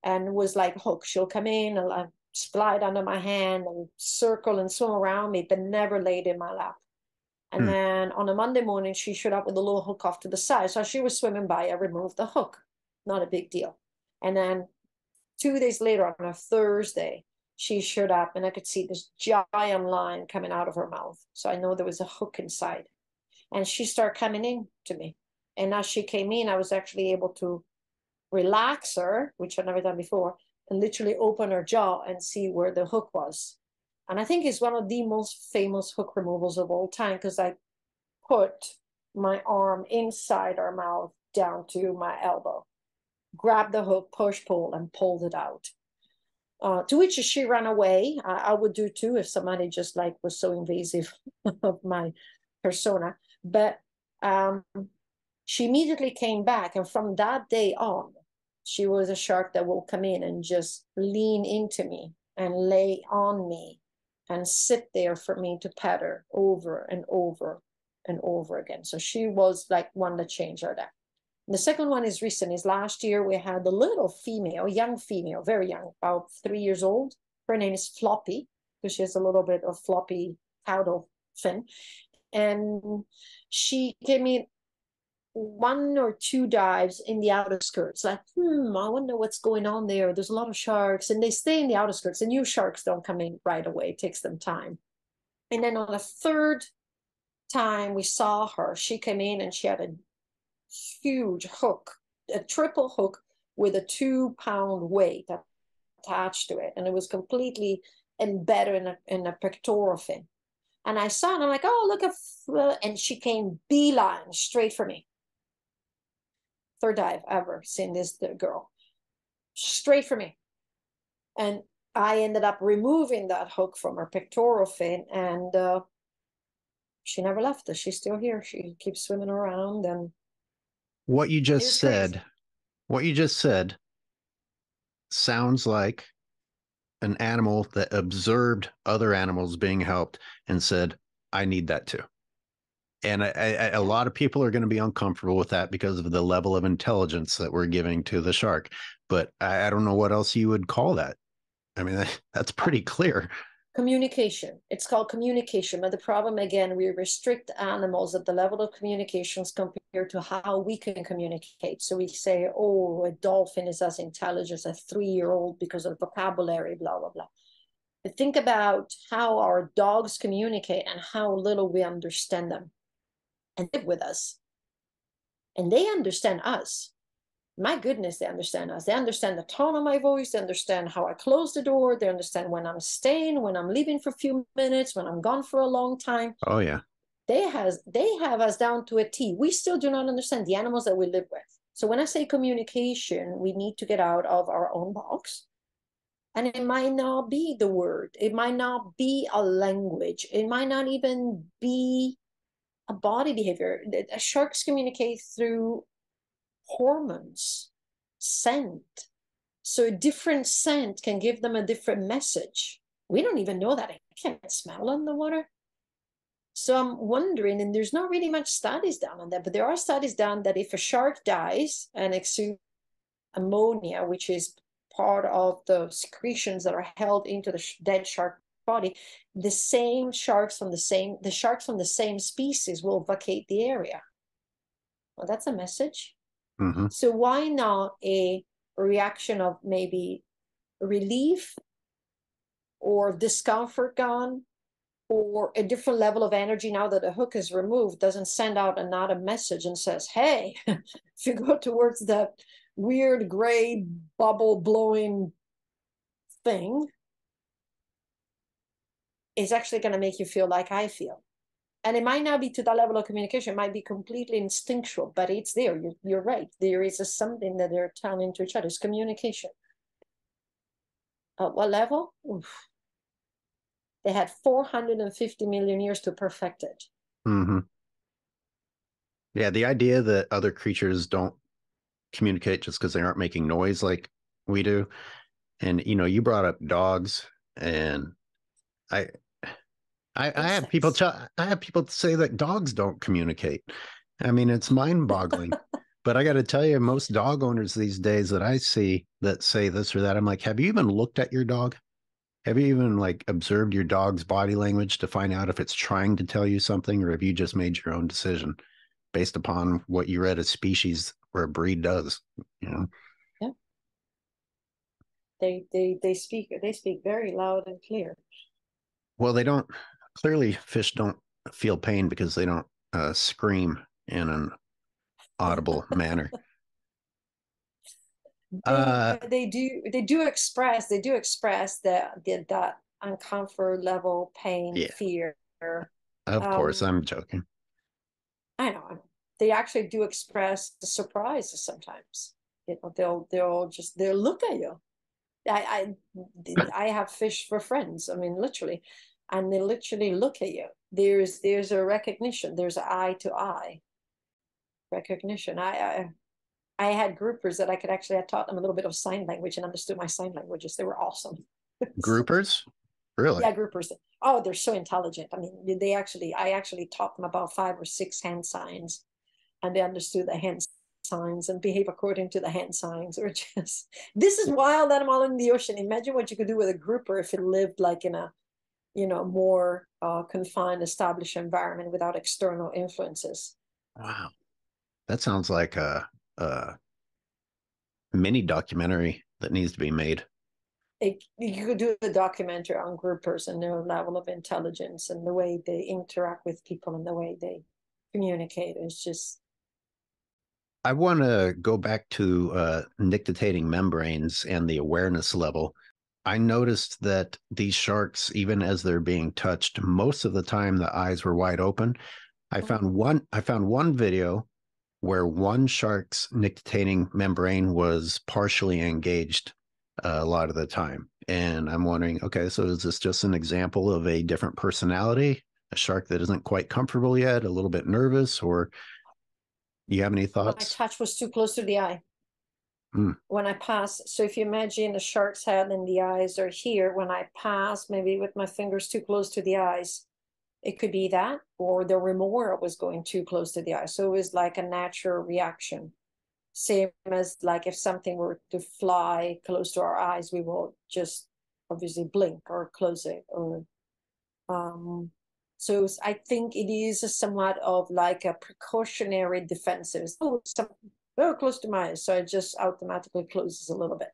and was like hook. She'll come in and like slide under my hand and circle and swim around me, but never laid in my lap. And Hmm. then on a Monday morning, she showed up with a little hook off to the side. So she was swimming by, I removed the hook. Not a big deal. And then 2 days later, on a Thursday, she showed up and I could see this giant line coming out of her mouth. So I know there was a hook inside. And she started coming in to me. And as she came in, I was actually able to relax her, which I've never done before, and literally open her jaw and see where the hook was. And I think it's one of the most famous hook removals of all time because I put my arm inside her mouth down to my elbow, grabbed the hook, push, pull, and pulled it out. To which she ran away. I would do too if somebody just like was so invasive of my persona. But she immediately came back, and from that day on, she was a shark that will come in and just lean into me and lay on me and sit there for me to pet her over and over and over again. So she was like one that changed her life. The second one is recent, is last year we had a little female, young female, very young, about 3 years old. Her name is Floppy, because she has a little bit of floppy caudal fin. And she gave me 1 or 2 dives in the outer skirts. Like, I wonder what's going on there. There's a lot of sharks, and they stay in the outer skirts. The new sharks don't come in right away. It takes them time. And then on the third time we saw her, she came in and she had a huge hook, a triple hook with a 2-pound weight attached to it. And it was completely embedded in a pectoral fin. And I saw it, and I'm like, oh, look at, and she came beeline straight for me. Third dive ever seen this girl. Straight for me. And I ended up removing that hook from her pectoral fin, and she never left us. She's still here. She keeps swimming around, and What you it just was crazy. said, what you just said sounds like an animal that observed other animals being helped and said, I need that too. And a lot of people are going to be uncomfortable with that because of the level of intelligence that we're giving to the shark. But I don't know what else you would call that. I mean, that's pretty clear. Communication. It's called communication. But the problem, again, we restrict animals at the level of communications compared to how we can communicate. So we say, oh, a dolphin is as intelligent as a 3-year-old because of vocabulary, blah, blah, blah. But think about how our dogs communicate and how little we understand them and live with us. And they understand us. My goodness, they understand us. They understand the tone of my voice. They understand how I close the door. They understand when I'm staying, when I'm leaving for a few minutes, when I'm gone for a long time. Oh, yeah. They have us down to a T. We still do not understand the animals that we live with. So when I say communication, we need to get out of our own box. And it might not be the word. It might not be a language. It might not even be a body behavior. Sharks communicate through hormones, scent. So a different scent can give them a different message. We don't even know that. I can't smell on the water. So I'm wondering, and there's not really much studies done on that, but there are studies done that if a shark dies and exudes ammonia, which is part of the secretions that are held into the dead shark body, the sharks from the same species will vacate the area. Well, that's a message. Mm-hmm. So why not a reaction of maybe relief or discomfort gone, or a different level of energy now that the hook is removed doesn't send out another message and says, hey, if you go towards that weird gray bubble blowing thing, it's actually going to make you feel like I feel. And it might not be to that level of communication. It might be completely instinctual, but it's there. You're right. There is something that they're telling to each other. It's communication. At what level? Oof. They had 450 million years to perfect it. Mm-hmm. Yeah, the idea that other creatures don't communicate just because they aren't making noise like we do. And you brought up dogs, and I have people Insects. I have people say that dogs don't communicate. I mean, it's mind-boggling. But I got to tell you, most dog owners these days that I see that say this or that, I'm like, have you even looked at your dog? Have you even like observed your dog's body language to find out if it's trying to tell you something, or have you just made your own decision based upon what you read a species or a breed does? You know? Yeah. They speak very loud and clear. Well, they don't clearly fish don't feel pain because they don't scream in an audible manner. Uh, They do express that uncomfort level, pain, yeah, fear. of course, Um, I'm joking. I know they actually do express the surprises sometimes. They'll look at you. I have fish for friends. I mean, literally, and they literally look at you. There's a recognition. There's an eye to eye recognition. I had groupers that I taught them a little bit of sign language and understood my sign languages. They were awesome. Groupers, really? Yeah, groupers. Oh, they're so intelligent. I mean, I actually taught them about 5 or 6 hand signs, and they understood the hand signs and behave according to the hand signs. Or just this is wild animal in the ocean. Imagine what you could do with a grouper if it lived like in a more confined, established environment without external influences. Wow, that sounds like a mini documentary that needs to be made. You could do a documentary on groupers and their level of intelligence and the way they interact with people and the way they communicate. It's just I want to go back to nictitating membranes and the awareness level. I noticed that these sharks, even as they're being touched, most of the time the eyes were wide open. I found one video where one shark's nictitating membrane was partially engaged a lot of the time. And I'm wondering, okay, so is this just an example of a different personality, a shark that isn't quite comfortable yet, a little bit nervous, or you have any my thoughts? touch was too close to the eye Hmm. when I pass. So if you imagine a shark's head and the eyes are here, when I pass, maybe with my fingers too close to the eyes, it could be that, or the remora was going too close to the eye. So it was like a natural reaction. Same as like if something were to fly close to our eyes, we will just obviously blink or close it. Or so I think it is a somewhat of like a precautionary defensive. Oh, very close to my eyes, so it just automatically closes a little bit.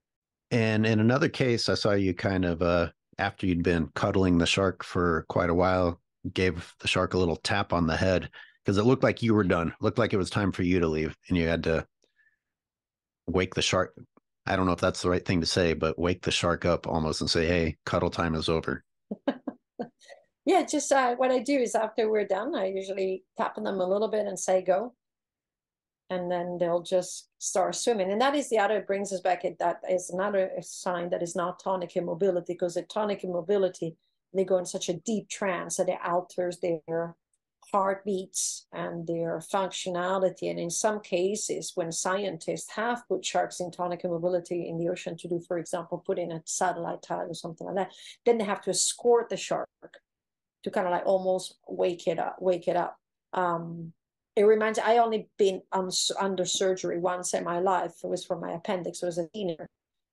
And in another case, I saw you kind of, after you'd been cuddling the shark for quite a while, gave the shark a little tap on the head because it looked like you were done. It looked like it was time for you to leave, and you had to wake the shark. I don't know if that's the right thing to say, but wake the shark up almost and say, "Hey, cuddle time is over." Yeah, just what I do is after we're done, I usually tap on them a little bit and say go, and then they'll just start swimming. And that is the other, brings us back, that is another sign that is not tonic immobility, because at tonic immobility, they go in such a deep trance that it alters their heartbeats and their functionality. And in some cases, when scientists have put sharks in tonic immobility in the ocean to do, for example, put in a satellite tag or something like that, then they have to escort the shark to kind of like almost wake it up. It reminds, I only been under surgery once in my life. It was for my appendix. It was a teenager.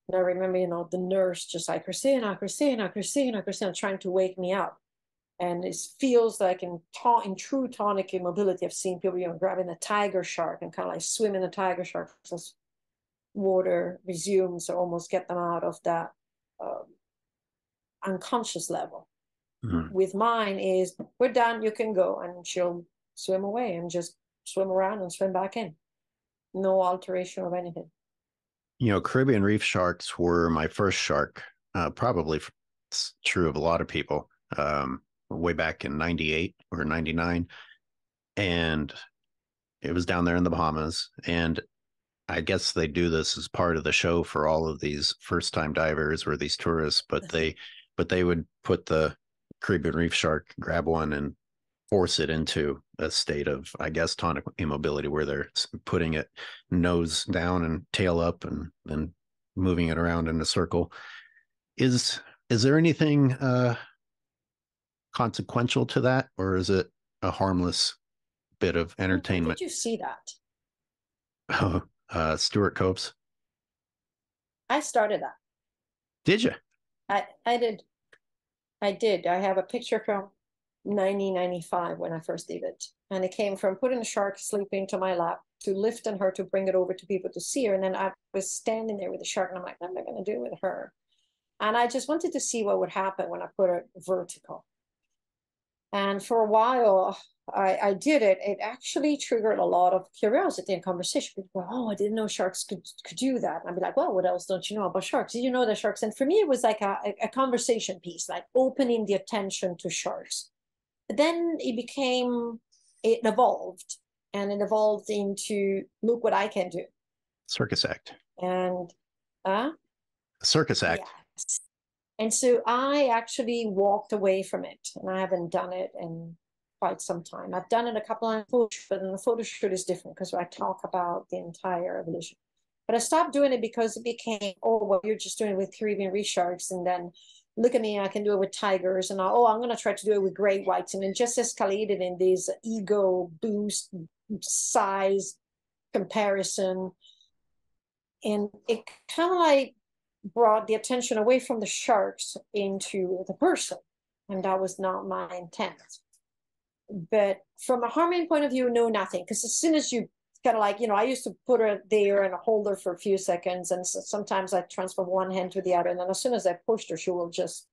And I remember, the nurse just like, Cristina, Cristina, Cristina, Cristina, trying to wake me up. And it feels like in true tonic immobility, I've seen people, grabbing a tiger shark and kind of like swimming a tiger shark as water resumes, or almost get them out of that unconscious level. Hmm. With mine is, we're done, you can go, and she'll swim away and just swim around and swim back in. No alteration of anything. Caribbean reef sharks were my first shark. Probably it's true of a lot of people. Way back in '98 or '99, and it was down there in the Bahamas. And I guess they do this as part of the show for all of these first time divers or these tourists, but they would put the Caribbean reef shark, grab one and force it into a state of, I guess, tonic immobility where they're putting it nose down and tail up and then moving it around in a circle. Is there anything consequential to that, or is it a harmless bit of Where entertainment. did you see that? Stuart Copes. I started that. Did you? I did. I did. I have a picture from 1995 when I first did it. And it came from putting the shark sleeping to my lap, to lifting her, to bring it over to people to see her. And then I was standing there with the shark and I'm like, what am I going to do with her? And I just wanted to see what would happen when I put her vertical. And for a while, I did it. It actually triggered a lot of curiosity and conversation. People go, oh, I didn't know sharks could do that. And I'd be like, well, what else don't you know about sharks? Did you know that sharks? And for me, it was like a conversation piece, like opening the attention to sharks. But then it evolved, and it evolved into, look what I can do. Circus act. And circus act. yes. And so I actually walked away from it, and I haven't done it in quite some time. I've done it a couple of times, but in the photo shoot is different because I talk about the entire evolution. But I stopped doing it because it became, oh, well, you're just doing it with Caribbean reef sharks, and then look at me, I can do it with tigers, and I'm going to try to do it with great whites, and it just escalated in this ego boost, size comparison, and it kind of like brought the attention away from the sharks into the person, and that was not my intent. But from a harming point of view, no, nothing, because as soon as you kind of like, I used to put her there and hold her for a few seconds, and sometimes I transfer one hand to the other, and then as soon as I pushed her, she will just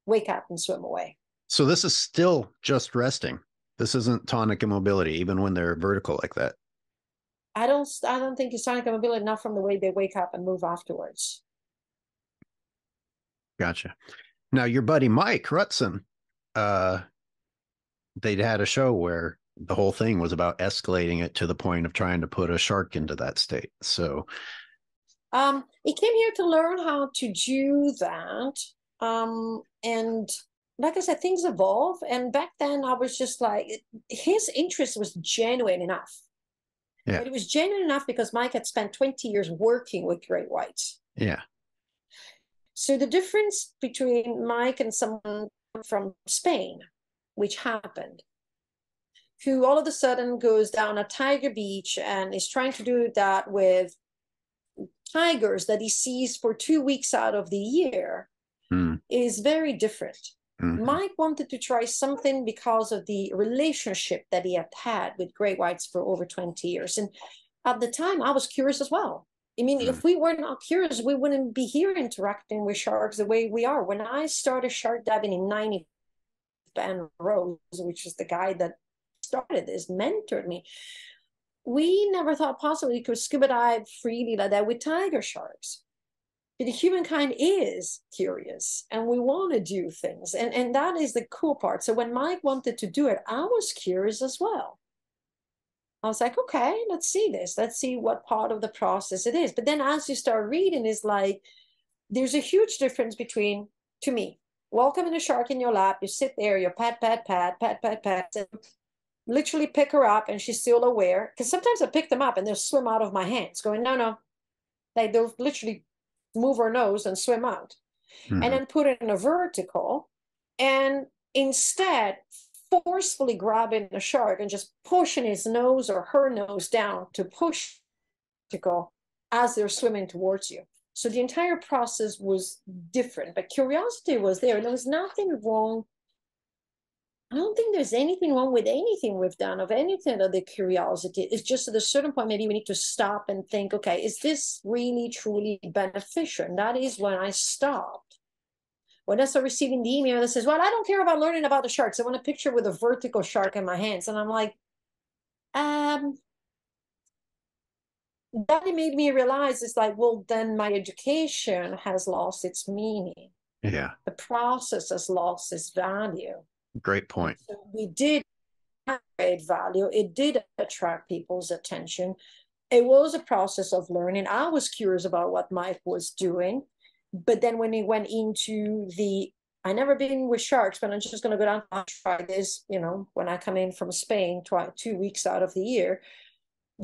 wake up and swim away. So this is still just resting. This isn't tonic immobility, even when they're vertical like that. I don't think it's tonic immobility, enough from the way they wake up and move afterwards. Gotcha. Now, your buddy Mike Rutzen, they'd had a show where the whole thing was about escalating it to the point of trying to put a shark into that state. So, he came here to learn how to do that. And like I said, things evolve. And back then, I was just like, his interest was genuine enough. Yeah. But it was genuine enough because Mike had spent 20 years working with great whites. Yeah. So the difference between Mike and someone from Spain, which happened, who all of a sudden goes down a tiger beach and is trying to do that with tigers that he sees for 2 weeks out of the year, is very different. Mike wanted to try something because of the relationship that he had with great whites for over 20 years. And at the time, I was curious as well. I mean, if we were not curious, we wouldn't be here interacting with sharks the way we are. When I started shark diving in 90, Ben Rose, which is the guy that started this, mentored me, we never thought possibly we could scuba dive freely like that with tiger sharks. But the humankind is curious, and we want to do things. And that is the cool part. So when Mike wanted to do it, I was curious as well. I was like, okay, let's see this. Let's see what part of the process it is. But then as you start reading, it's like, there's a huge difference between, to me, welcoming a shark in your lap, you sit there, you pat, and literally pick her up and she's still aware. Because sometimes I pick them up and they'll swim out of my hands going, no. Like they'll literally move her nose and swim out. And then put it in a vertical, and instead forcefully grabbing the shark and just pushing his nose or her nose down to push to go as they're swimming towards you. So the entire process was different, but curiosity was there. There was nothing wrong. I don't think there's anything wrong with anything we've done, of anything of the curiosity. It's just at a certain point, maybe we need to stop and think, okay, is this really, truly beneficial? And that is when I stopped. When I start receiving the email that says, well, I don't care about learning about the sharks. I want a picture with a vertical shark in my hands. And I'm like, that made me realize it's like, well, then my education has lost its meaning. Yeah. The process has lost its value. Great point. So we did have great value. It did attract people's attention. It was a process of learning. I was curious about what Mike was doing. But then when he went into I never been with sharks, but I'm just going to go down and try this, when I come in from Spain 2 weeks out of the year,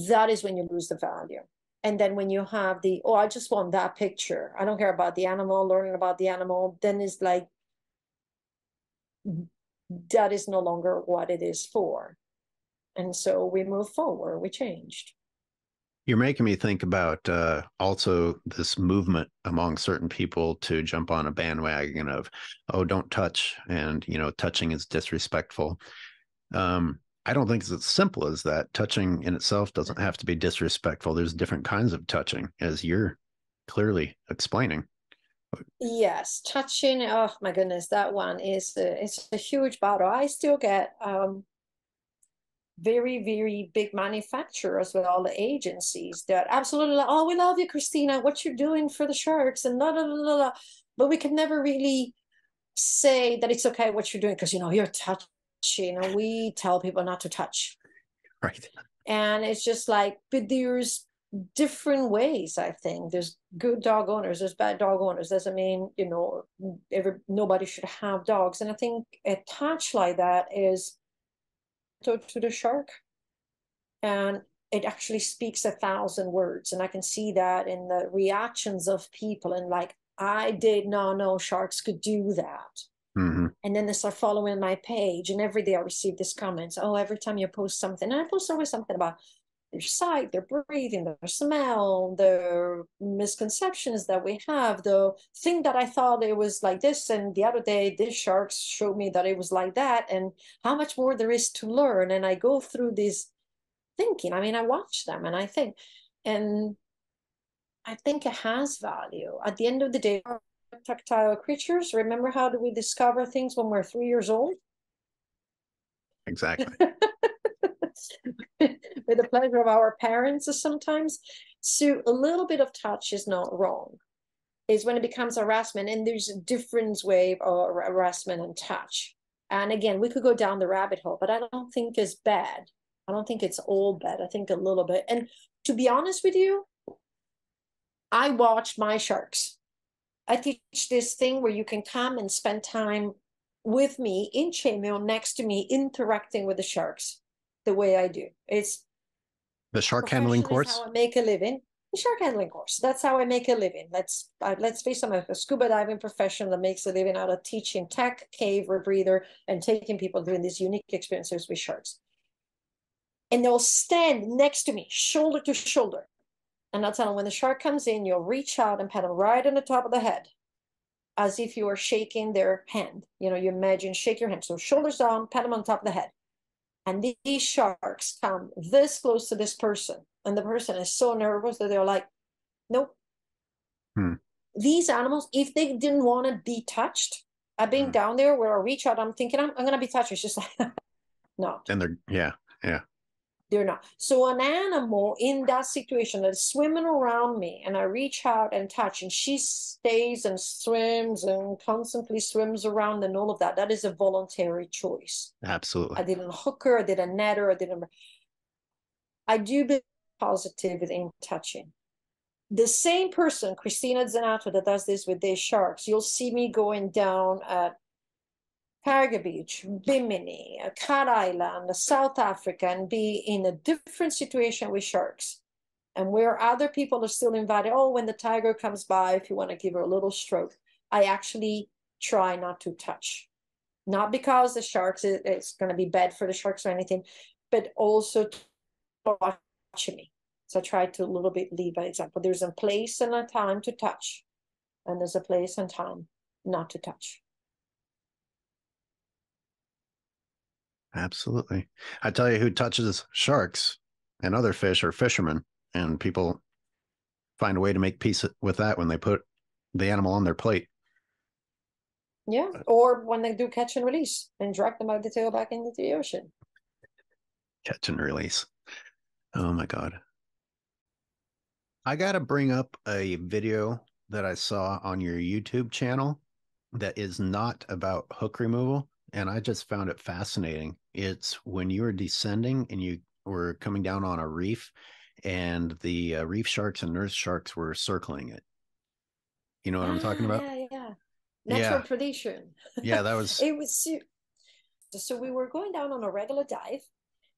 that is when you lose the value. And then when you have I just want that picture, I don't care about the animal, learning about the animal, then it's like, that is no longer what it is for. And so we moved forward, we changed. You're making me think about also this movement among certain people to jump on a bandwagon of, oh, don't touch, and touching is disrespectful. I don't think it's as simple as that. Touching in itself doesn't have to be disrespectful. There's different kinds of touching, as you're clearly explaining. Yes, touching. Oh my goodness, that one is it's a huge battle. I still get very, very big manufacturers with all the agencies that absolutely like, oh, we love you, Cristina, what you're doing for the sharks and blah, blah, blah, blah. But we can never really say that it's okay what you're doing because you're touching, and we tell people not to touch. Right. And it's just like, but there's different ways. I think there's good dog owners, there's bad dog owners. Doesn't mean nobody should have dogs. And I think a touch like that is to the shark, and it actually speaks 1,000 words. And I can see that in the reactions of people, and like, I did not know sharks could do that. Mm-hmm. And then they start following my page, and every day I receive these comments. Oh, every time you post something, and I post always something about their sight, their breathing, their smell, the misconceptions that we have, the thing that I thought it was like this, and the other day this shark showed me that it was like that, and how much more there is to learn. And I go through this thinking. I mean, I watch them and I think, and I think it has value. At the end of the day, tactile creatures. Remember, how do we discover things when we're 3 years old? Exactly. With the pleasure of our parents sometimes. So a little bit of touch is not wrong. Is when it becomes harassment, and there's a different way of harassment and touch. And again, we could go down the rabbit hole, but I don't think it's bad. I don't think it's all bad. I think a little bit. And to be honest with you, I watch my sharks. I teach this thing where you can come and spend time with me in chainmail next to me, interacting with the sharks the way I do. It's the shark handling course. Is how I make a living. The shark handling course. That's how I make a living. Let's face it, I'm a scuba diving professional that makes a living out of teaching tech, cave, rebreather, and taking people doing these unique experiences with sharks. And they'll stand next to me, shoulder to shoulder. And I'll tell them, when the shark comes in, you'll reach out and pat them right on the top of the head, as if you are shaking their hand. You imagine, shake your hand. So shoulders down, pat them on top of the head. And these sharks come this close to this person, and the person is so nervous that they're like, nope. These animals, if they didn't want to be touched, I've been down there where I reach out, I'm thinking I'm going to be touched. It's just like, no. And they're, yeah. They're not. So an animal in that situation that's swimming around me, and I reach out and touch, and she stays and swims and constantly swims around and all of that, that is a voluntary choice. Absolutely. I didn't hook her, I didn't net her, I do be positive in touching. The same person, Cristina Zenato, that does this with these sharks, you'll see me going down at Tiger Beach, Bimini, Cat Island, South Africa, and be in a different situation with sharks. And where other people are still invited, oh, when the tiger comes by, if you want to give her a little stroke, I actually try not to touch. Not because the sharks, it's going to be bad for the sharks or anything, but also to watch me. So I try to a little bit leave an example. There's a place and a time to touch, and there's a place and time not to touch. Absolutely. I tell you, who touches sharks and other fish are fishermen, and people find a way to make peace with that when they put the animal on their plate. Yeah, or when they do catch and release and drag them out the tail back into the ocean. Catch and release. Oh my God. I got to bring up a video that I saw on your YouTube channel that is not about hook removal, and I just found it fascinating. It's when you were descending and you were coming down on a reef, and the reef sharks and nurse sharks were circling it. You know what I'm talking about? Yeah. Natural predation. Yeah, that was. It was so we were going down on a regular dive,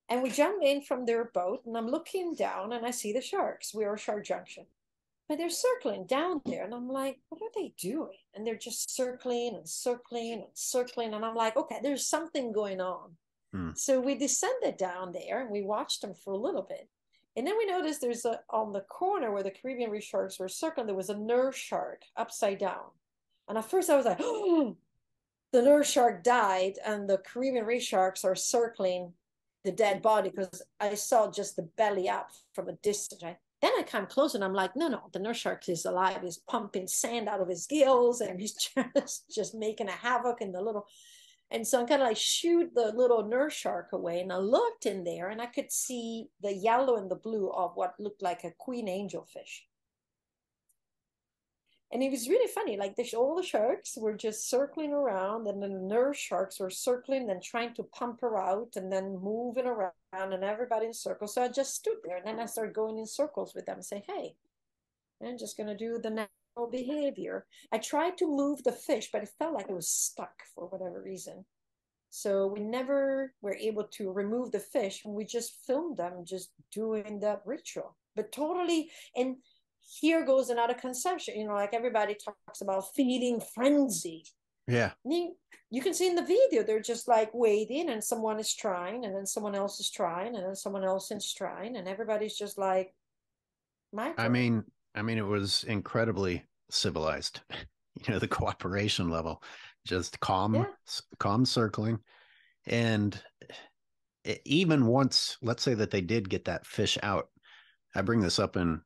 and we jumped in from their boat, and I'm looking down and I see the sharks. We were Shark Junction. But they're circling down there, and I'm like, what are they doing? And they're just circling and circling and circling, and I'm like, okay, there's something going on. Mm. So we descended down there and we watched them for a little bit. And then we noticed there's on the corner where the Caribbean reef sharks were circling, there was a nurse shark upside down. And at first I was like, oh, the nurse shark died and the Caribbean reef sharks are circling the dead body, because I saw just the belly up from a distance. Right? Then I come close and I'm like, no, the nurse shark is alive. He's pumping sand out of his gills and he's just making a havoc in the little. And so I'm kind of like shoot the little nurse shark away. And I looked in there and I could see the yellow and the blue of what looked like a queen angelfish. And it was really funny. Like all the sharks were just circling around, and then the nurse sharks were circling and trying to pump her out, and then moving around, and everybody in circles. So I just stood there, and then I started going in circles with them and say, "Hey, I'm just gonna do the natural behavior." I tried to move the fish, but it felt like it was stuck for whatever reason. So we never were able to remove the fish, and we just filmed them just doing that ritual. But totally, and here goes another conception, like everybody talks about feeding frenzy. Yeah. You can see in the video, they're just like waiting, and someone is trying, and then someone else is trying, and then someone else is trying, and everybody's just like I micro. mean, it was incredibly civilized. The cooperation level, just calm, Yeah. calm circling. And even once, let's say that they did get that fish out, I bring this up in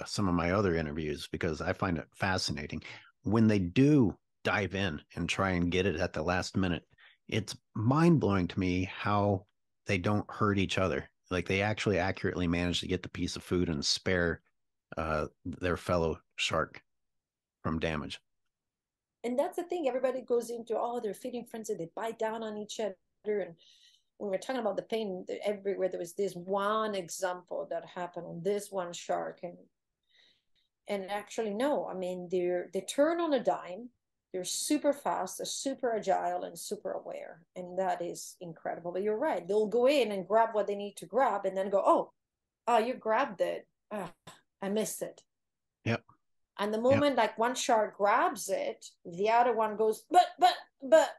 some of my other interviews because I find it fascinating. When they do dive in and try and get it at the last minute, it's mind blowing to me how they don't hurt each other. Like they actually accurately manage to get the piece of food and spare their fellow shark from damage. And that's the thing. Everybody goes into, oh, they're feeding frenzy. They bite down on each other. And when we're talking about the pain everywhere, there was this one example that happened on this one shark. And actually, no, I mean, they turn on a dime. They're super fast, they're super agile, and super aware. And that is incredible. But you're right. They'll go in and grab what they need to grab and then go, oh, you grabbed it. Oh, I missed it. Yep. And the Yep. moment like one shark grabs it, the other one goes, but,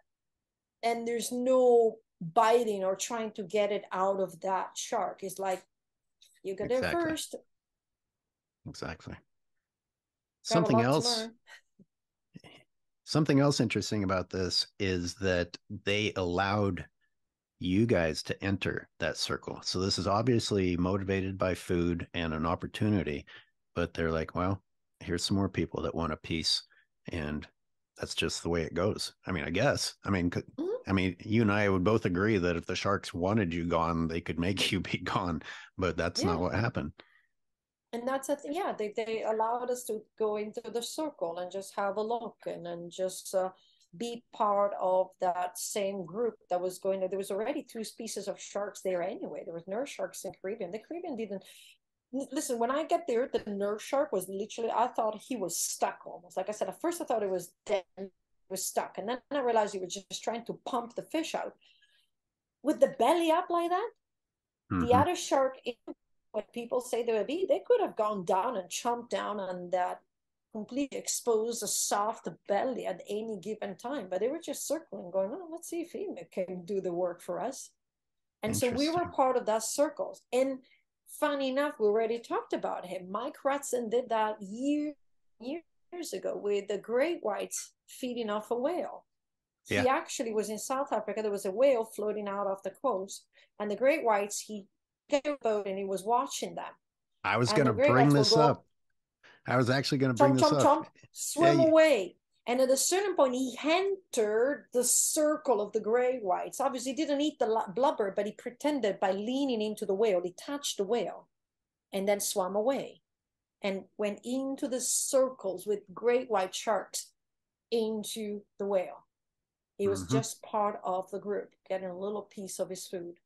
and there's no biting or trying to get it out of that shark. It's like, you got there Exactly. first. Exactly. Got a Something lot to else learn. Something else interesting about this is that they allowed you guys to enter that circle. So this is obviously motivated by food and an opportunity, but they're like, well, here's some more people that want a piece, and that's just the way it goes. I mean, I guess. Mhm. You and I would both agree that if the sharks wanted you gone, they could make you be gone, but that's not Yeah. what happened. And that's a yeah, they allowed us to go into the circle and just have a look, and then just be part of that same group that was going to. There was already two species of sharks there anyway. There was nurse sharks in Caribbean. The Caribbean didn't listen. When I get there, the nurse shark was literally, I thought he was stuck almost. Like I said, at first I thought it was dead, it was stuck, and then I realized he was just trying to pump the fish out with the belly up like that. The Mm-hmm. other shark, what people say they would be, they could have gone down and chomped down on that completely exposed, a soft belly at any given time. But they were just circling, going, oh, let's see if he can do the work for us. And so we were Interesting. part of that circle. And funny enough, we already talked about him. Mike Rutzen did that years ago with the great whites feeding off a whale. He Yeah. actually was in South Africa. There was a whale floating out off the coast, and the great whites, he got a boat and he was watching them. I was And going the to great bring whites will this go up, up. I was actually going to bring chomp, this chomp, up. chomp, Yeah. swim away. And at a certain point, he entered the circle of the great whites. Obviously, he didn't eat the blubber, but he pretended by leaning into the whale. He touched the whale and then swam away and went into the circles with great white sharks into the whale. He was Mm-hmm. just part of the group, getting a little piece of his food.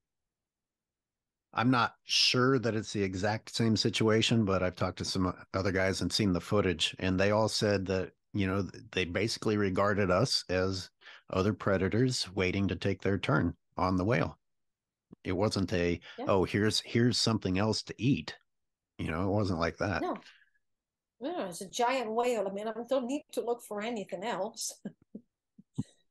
I'm not sure that it's the exact same situation, but I've talked to some other guys and seen the footage, and they all said that, they basically regarded us as other predators waiting to take their turn on the whale. It wasn't Yeah. oh, here's something else to eat. It wasn't like that. No, no, it's a giant whale. I mean, I don't need to look for anything else.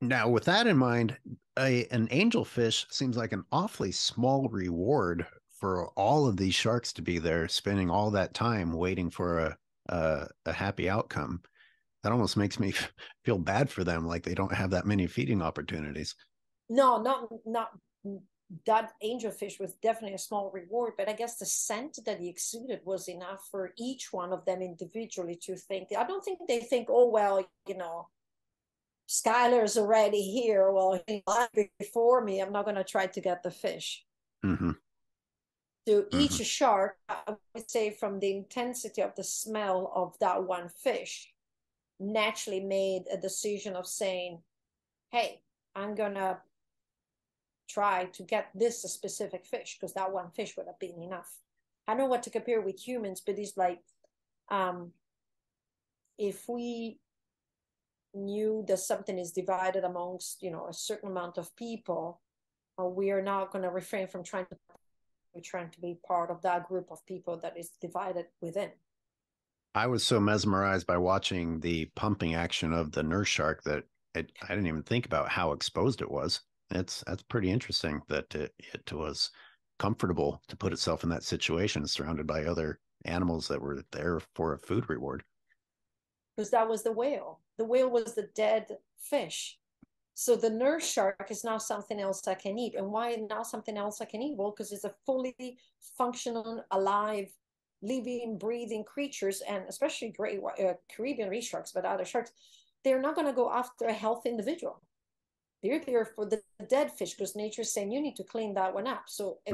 Now, with that in mind, an angelfish seems like an awfully small reward for all of these sharks to be there, spending all that time waiting for a happy outcome. That almost makes me feel bad for them, like they don't have that many feeding opportunities. No, not that angelfish was definitely a small reward, but I guess the scent that he exuded was enough for each one of them individually to think. I don't think they think, oh well, Skyler's already here. Well, he left before me. I'm not going to try to get the fish. Mm-hmm. To each Mm-hmm. shark, I would say, from the intensity of the smell of that one fish, naturally made a decision of saying, hey, I'm going to try to get this a specific fish because that one fish would have been enough. I don't know what to compare with humans, but it's like if we knew that something is divided amongst a certain amount of people, we are not going to refrain from trying to be part of that group of people that is divided within. I was so mesmerized by watching the pumping action of the nurse shark that I didn't even think about how exposed it was. That's pretty interesting that it was comfortable to put itself in that situation, surrounded by other animals that were there for a food reward. Because that was the whale. The whale was the dead fish. So the nurse shark is now something else I can eat. And why now something else I can eat? Well, because it's a fully functional, alive, living, breathing creatures, and especially great Caribbean reef sharks, but other sharks, they're not going to go after a healthy individual. They're there for the dead fish because nature's saying you need to clean that one up. So a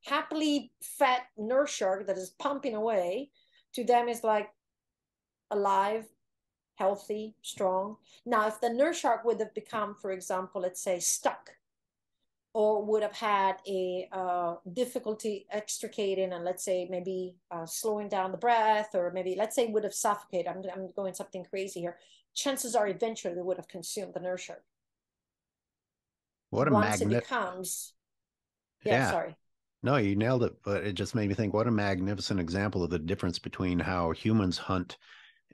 happily fat nurse shark that is pumping away to them is like alive, healthy, strong. Now, if the nurse shark would have become, for example, let's say stuck, or would have had a difficulty extricating and let's say maybe slowing down the breath, or maybe let's say would have suffocated. I'm going something crazy here. Chances are eventually they would have consumed the nurse shark. What a Once it magnet. becomes, yeah, Yeah. sorry. No, you nailed it, but it just made me think what a magnificent example of the difference between how humans hunt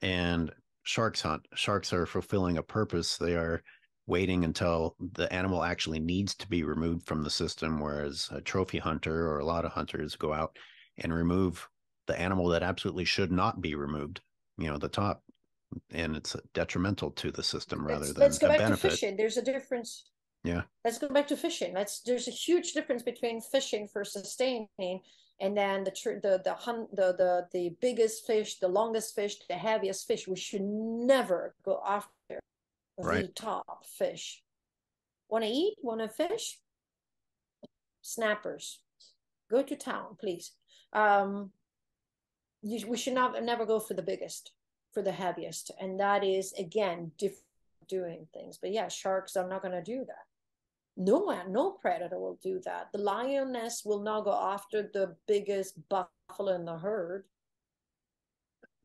and sharks hunt. Sharks are fulfilling a purpose. They are waiting until the animal actually needs to be removed from the system, whereas a trophy hunter or a lot of hunters go out and remove the animal that absolutely should not be removed, the top, and it's detrimental to the system rather Let's than go a back to benefit. fishing. There's a difference. Yeah. Let's go back to fishing. There's a huge difference between fishing for sustaining and then the biggest fish, the longest fish, the heaviest fish. We should never go after Right. the top fish. Want to eat? Want to fish? Snappers. Go to town, please. We should not never go for the biggest, for the heaviest, and that is again different doing things. But yeah, sharks are not going to do that. No predator will do that. The lioness will not go after the biggest buffalo in the herd.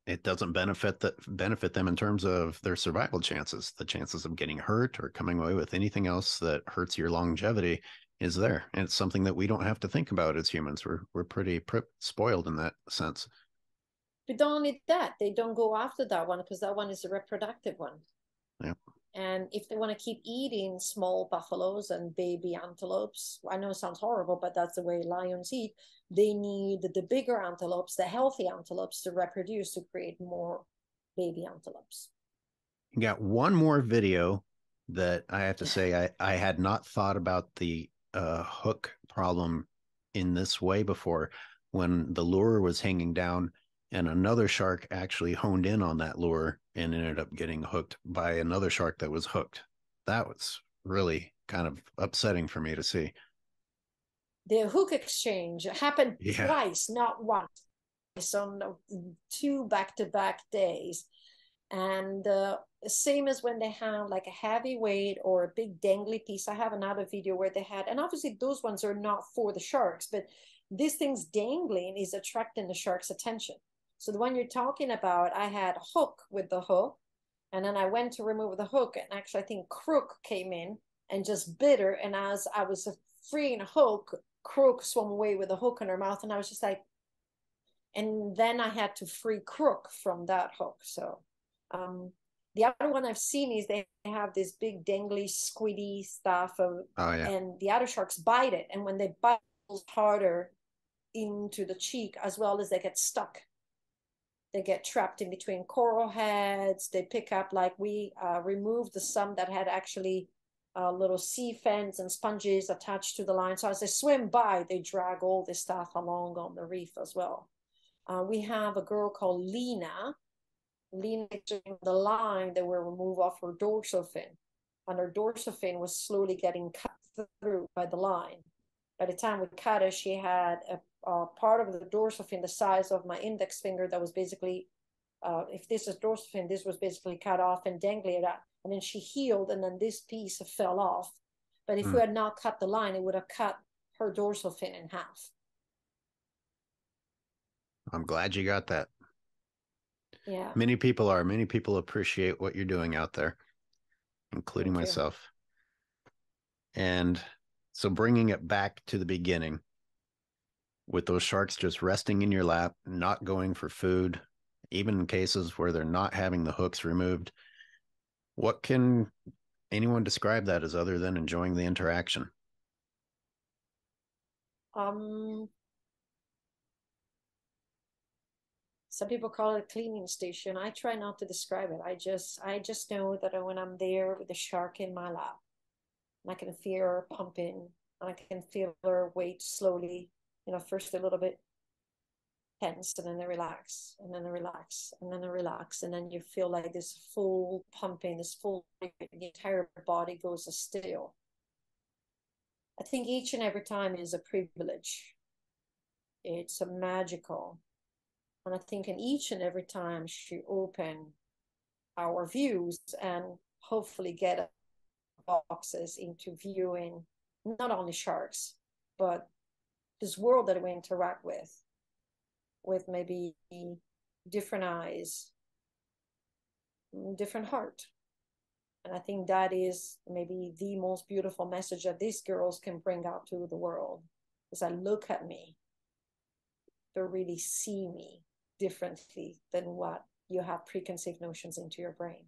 It doesn't benefit them in terms of their survival chances. The chances of getting hurt or coming away with anything else that hurts your longevity is there. And it's something that we don't have to think about as humans. We're pretty spoiled in that sense. But don't need that. They don't go after that one because that one is a reproductive one. Yeah. And if they want to keep eating small buffaloes and baby antelopes, I know it sounds horrible, but that's the way lions eat. They need the bigger antelopes, the healthy antelopes, to reproduce to create more baby antelopes. You got one more video that I have to say I had not thought about the hook problem in this way before. When the lure was hanging down and another shark actually honed in on that lure and ended up getting hooked by another shark that was hooked. That was really kind of upsetting for me to see. The hook exchange happened Yeah. twice, not once, on two back-to-back days. And same as when they have like a heavy weight or a big dangly piece. I have another video where they had, and obviously those ones are not for the sharks, but this thing's dangling is attracting the shark's attention. So the one you're talking about, I had hook with the hook, and then I went to remove the hook, and actually I think crook came in and just bit her. And as I was freeing a hook, crook swam away with a hook in her mouth, and I was just like, and then I had to free crook from that hook. So The other one I've seen is they have this big dangly squiddy stuff and the other sharks bite it, and when they bite it harder into the cheek, as well as they get stuck. They get trapped in between coral heads. They pick up, like we removed some that had actually little sea fins and sponges attached to the line. So as they swim by, they drag all this stuff along on the reef as well. We have a girl called Lena. Lena, the line that will remove off her dorsal fin. And her dorsal fin was slowly getting cut through by the line. By the time we cut her, she had a part of the dorsal fin the size of my index finger that was basically, if this is dorsal fin, this was basically cut off and dangling out. And then she healed, and then this piece fell off. But if we had not cut the line, it would have cut her dorsal fin in half. I'm glad you got that. Yeah. Many people appreciate what you're doing out there, including myself. And so bringing it back to the beginning, with those sharks just resting in your lap, not going for food, even in cases where they're not having the hooks removed, what can anyone describe that as other than enjoying the interaction? Some people call it a cleaning station. I try not to describe it. I just know that when I'm there with the shark in my lap, I can feel her pumping, and I can feel her weight slowly, first a little bit tense, and then they relax, and then they relax, and then they relax, and then you feel like this full pumping, the entire body goes still. I think each and every time is a privilege. It's a magical. And I think in each and every time she open our views and hopefully get boxes into viewing not only sharks, but this world that we interact with maybe different eyes, different heart. And I think that is maybe the most beautiful message that these girls can bring out to the world, is that look at me, they really see me differently than what you have preconceived notions into your brain.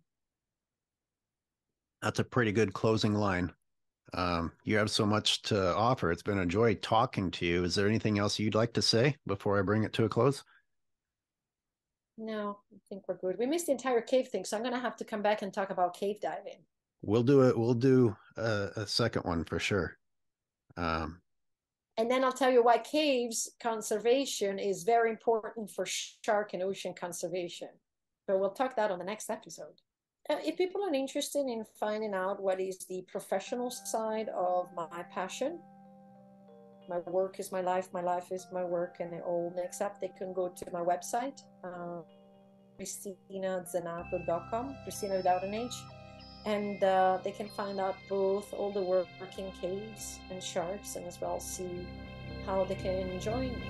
That's a pretty good closing line. You have so much to offer. It's been a joy talking to you. Is there anything else you'd like to say before I bring it to a close? No, I think we're good. We missed the entire cave thing, so I'm going to have to come back and talk about cave diving. We'll do it. We'll do a second one for sure. And then I'll tell you why caves conservation is very important for shark and ocean conservation. So we'll talk that on the next episode. If people are interested in finding out what is the professional side of my passion, my work is my life is my work, and it all mix up, they can go to my website, CristinaZenato.com, Cristina without an H. And they can find out both all the work in caves and sharks, and as well see how they can join me.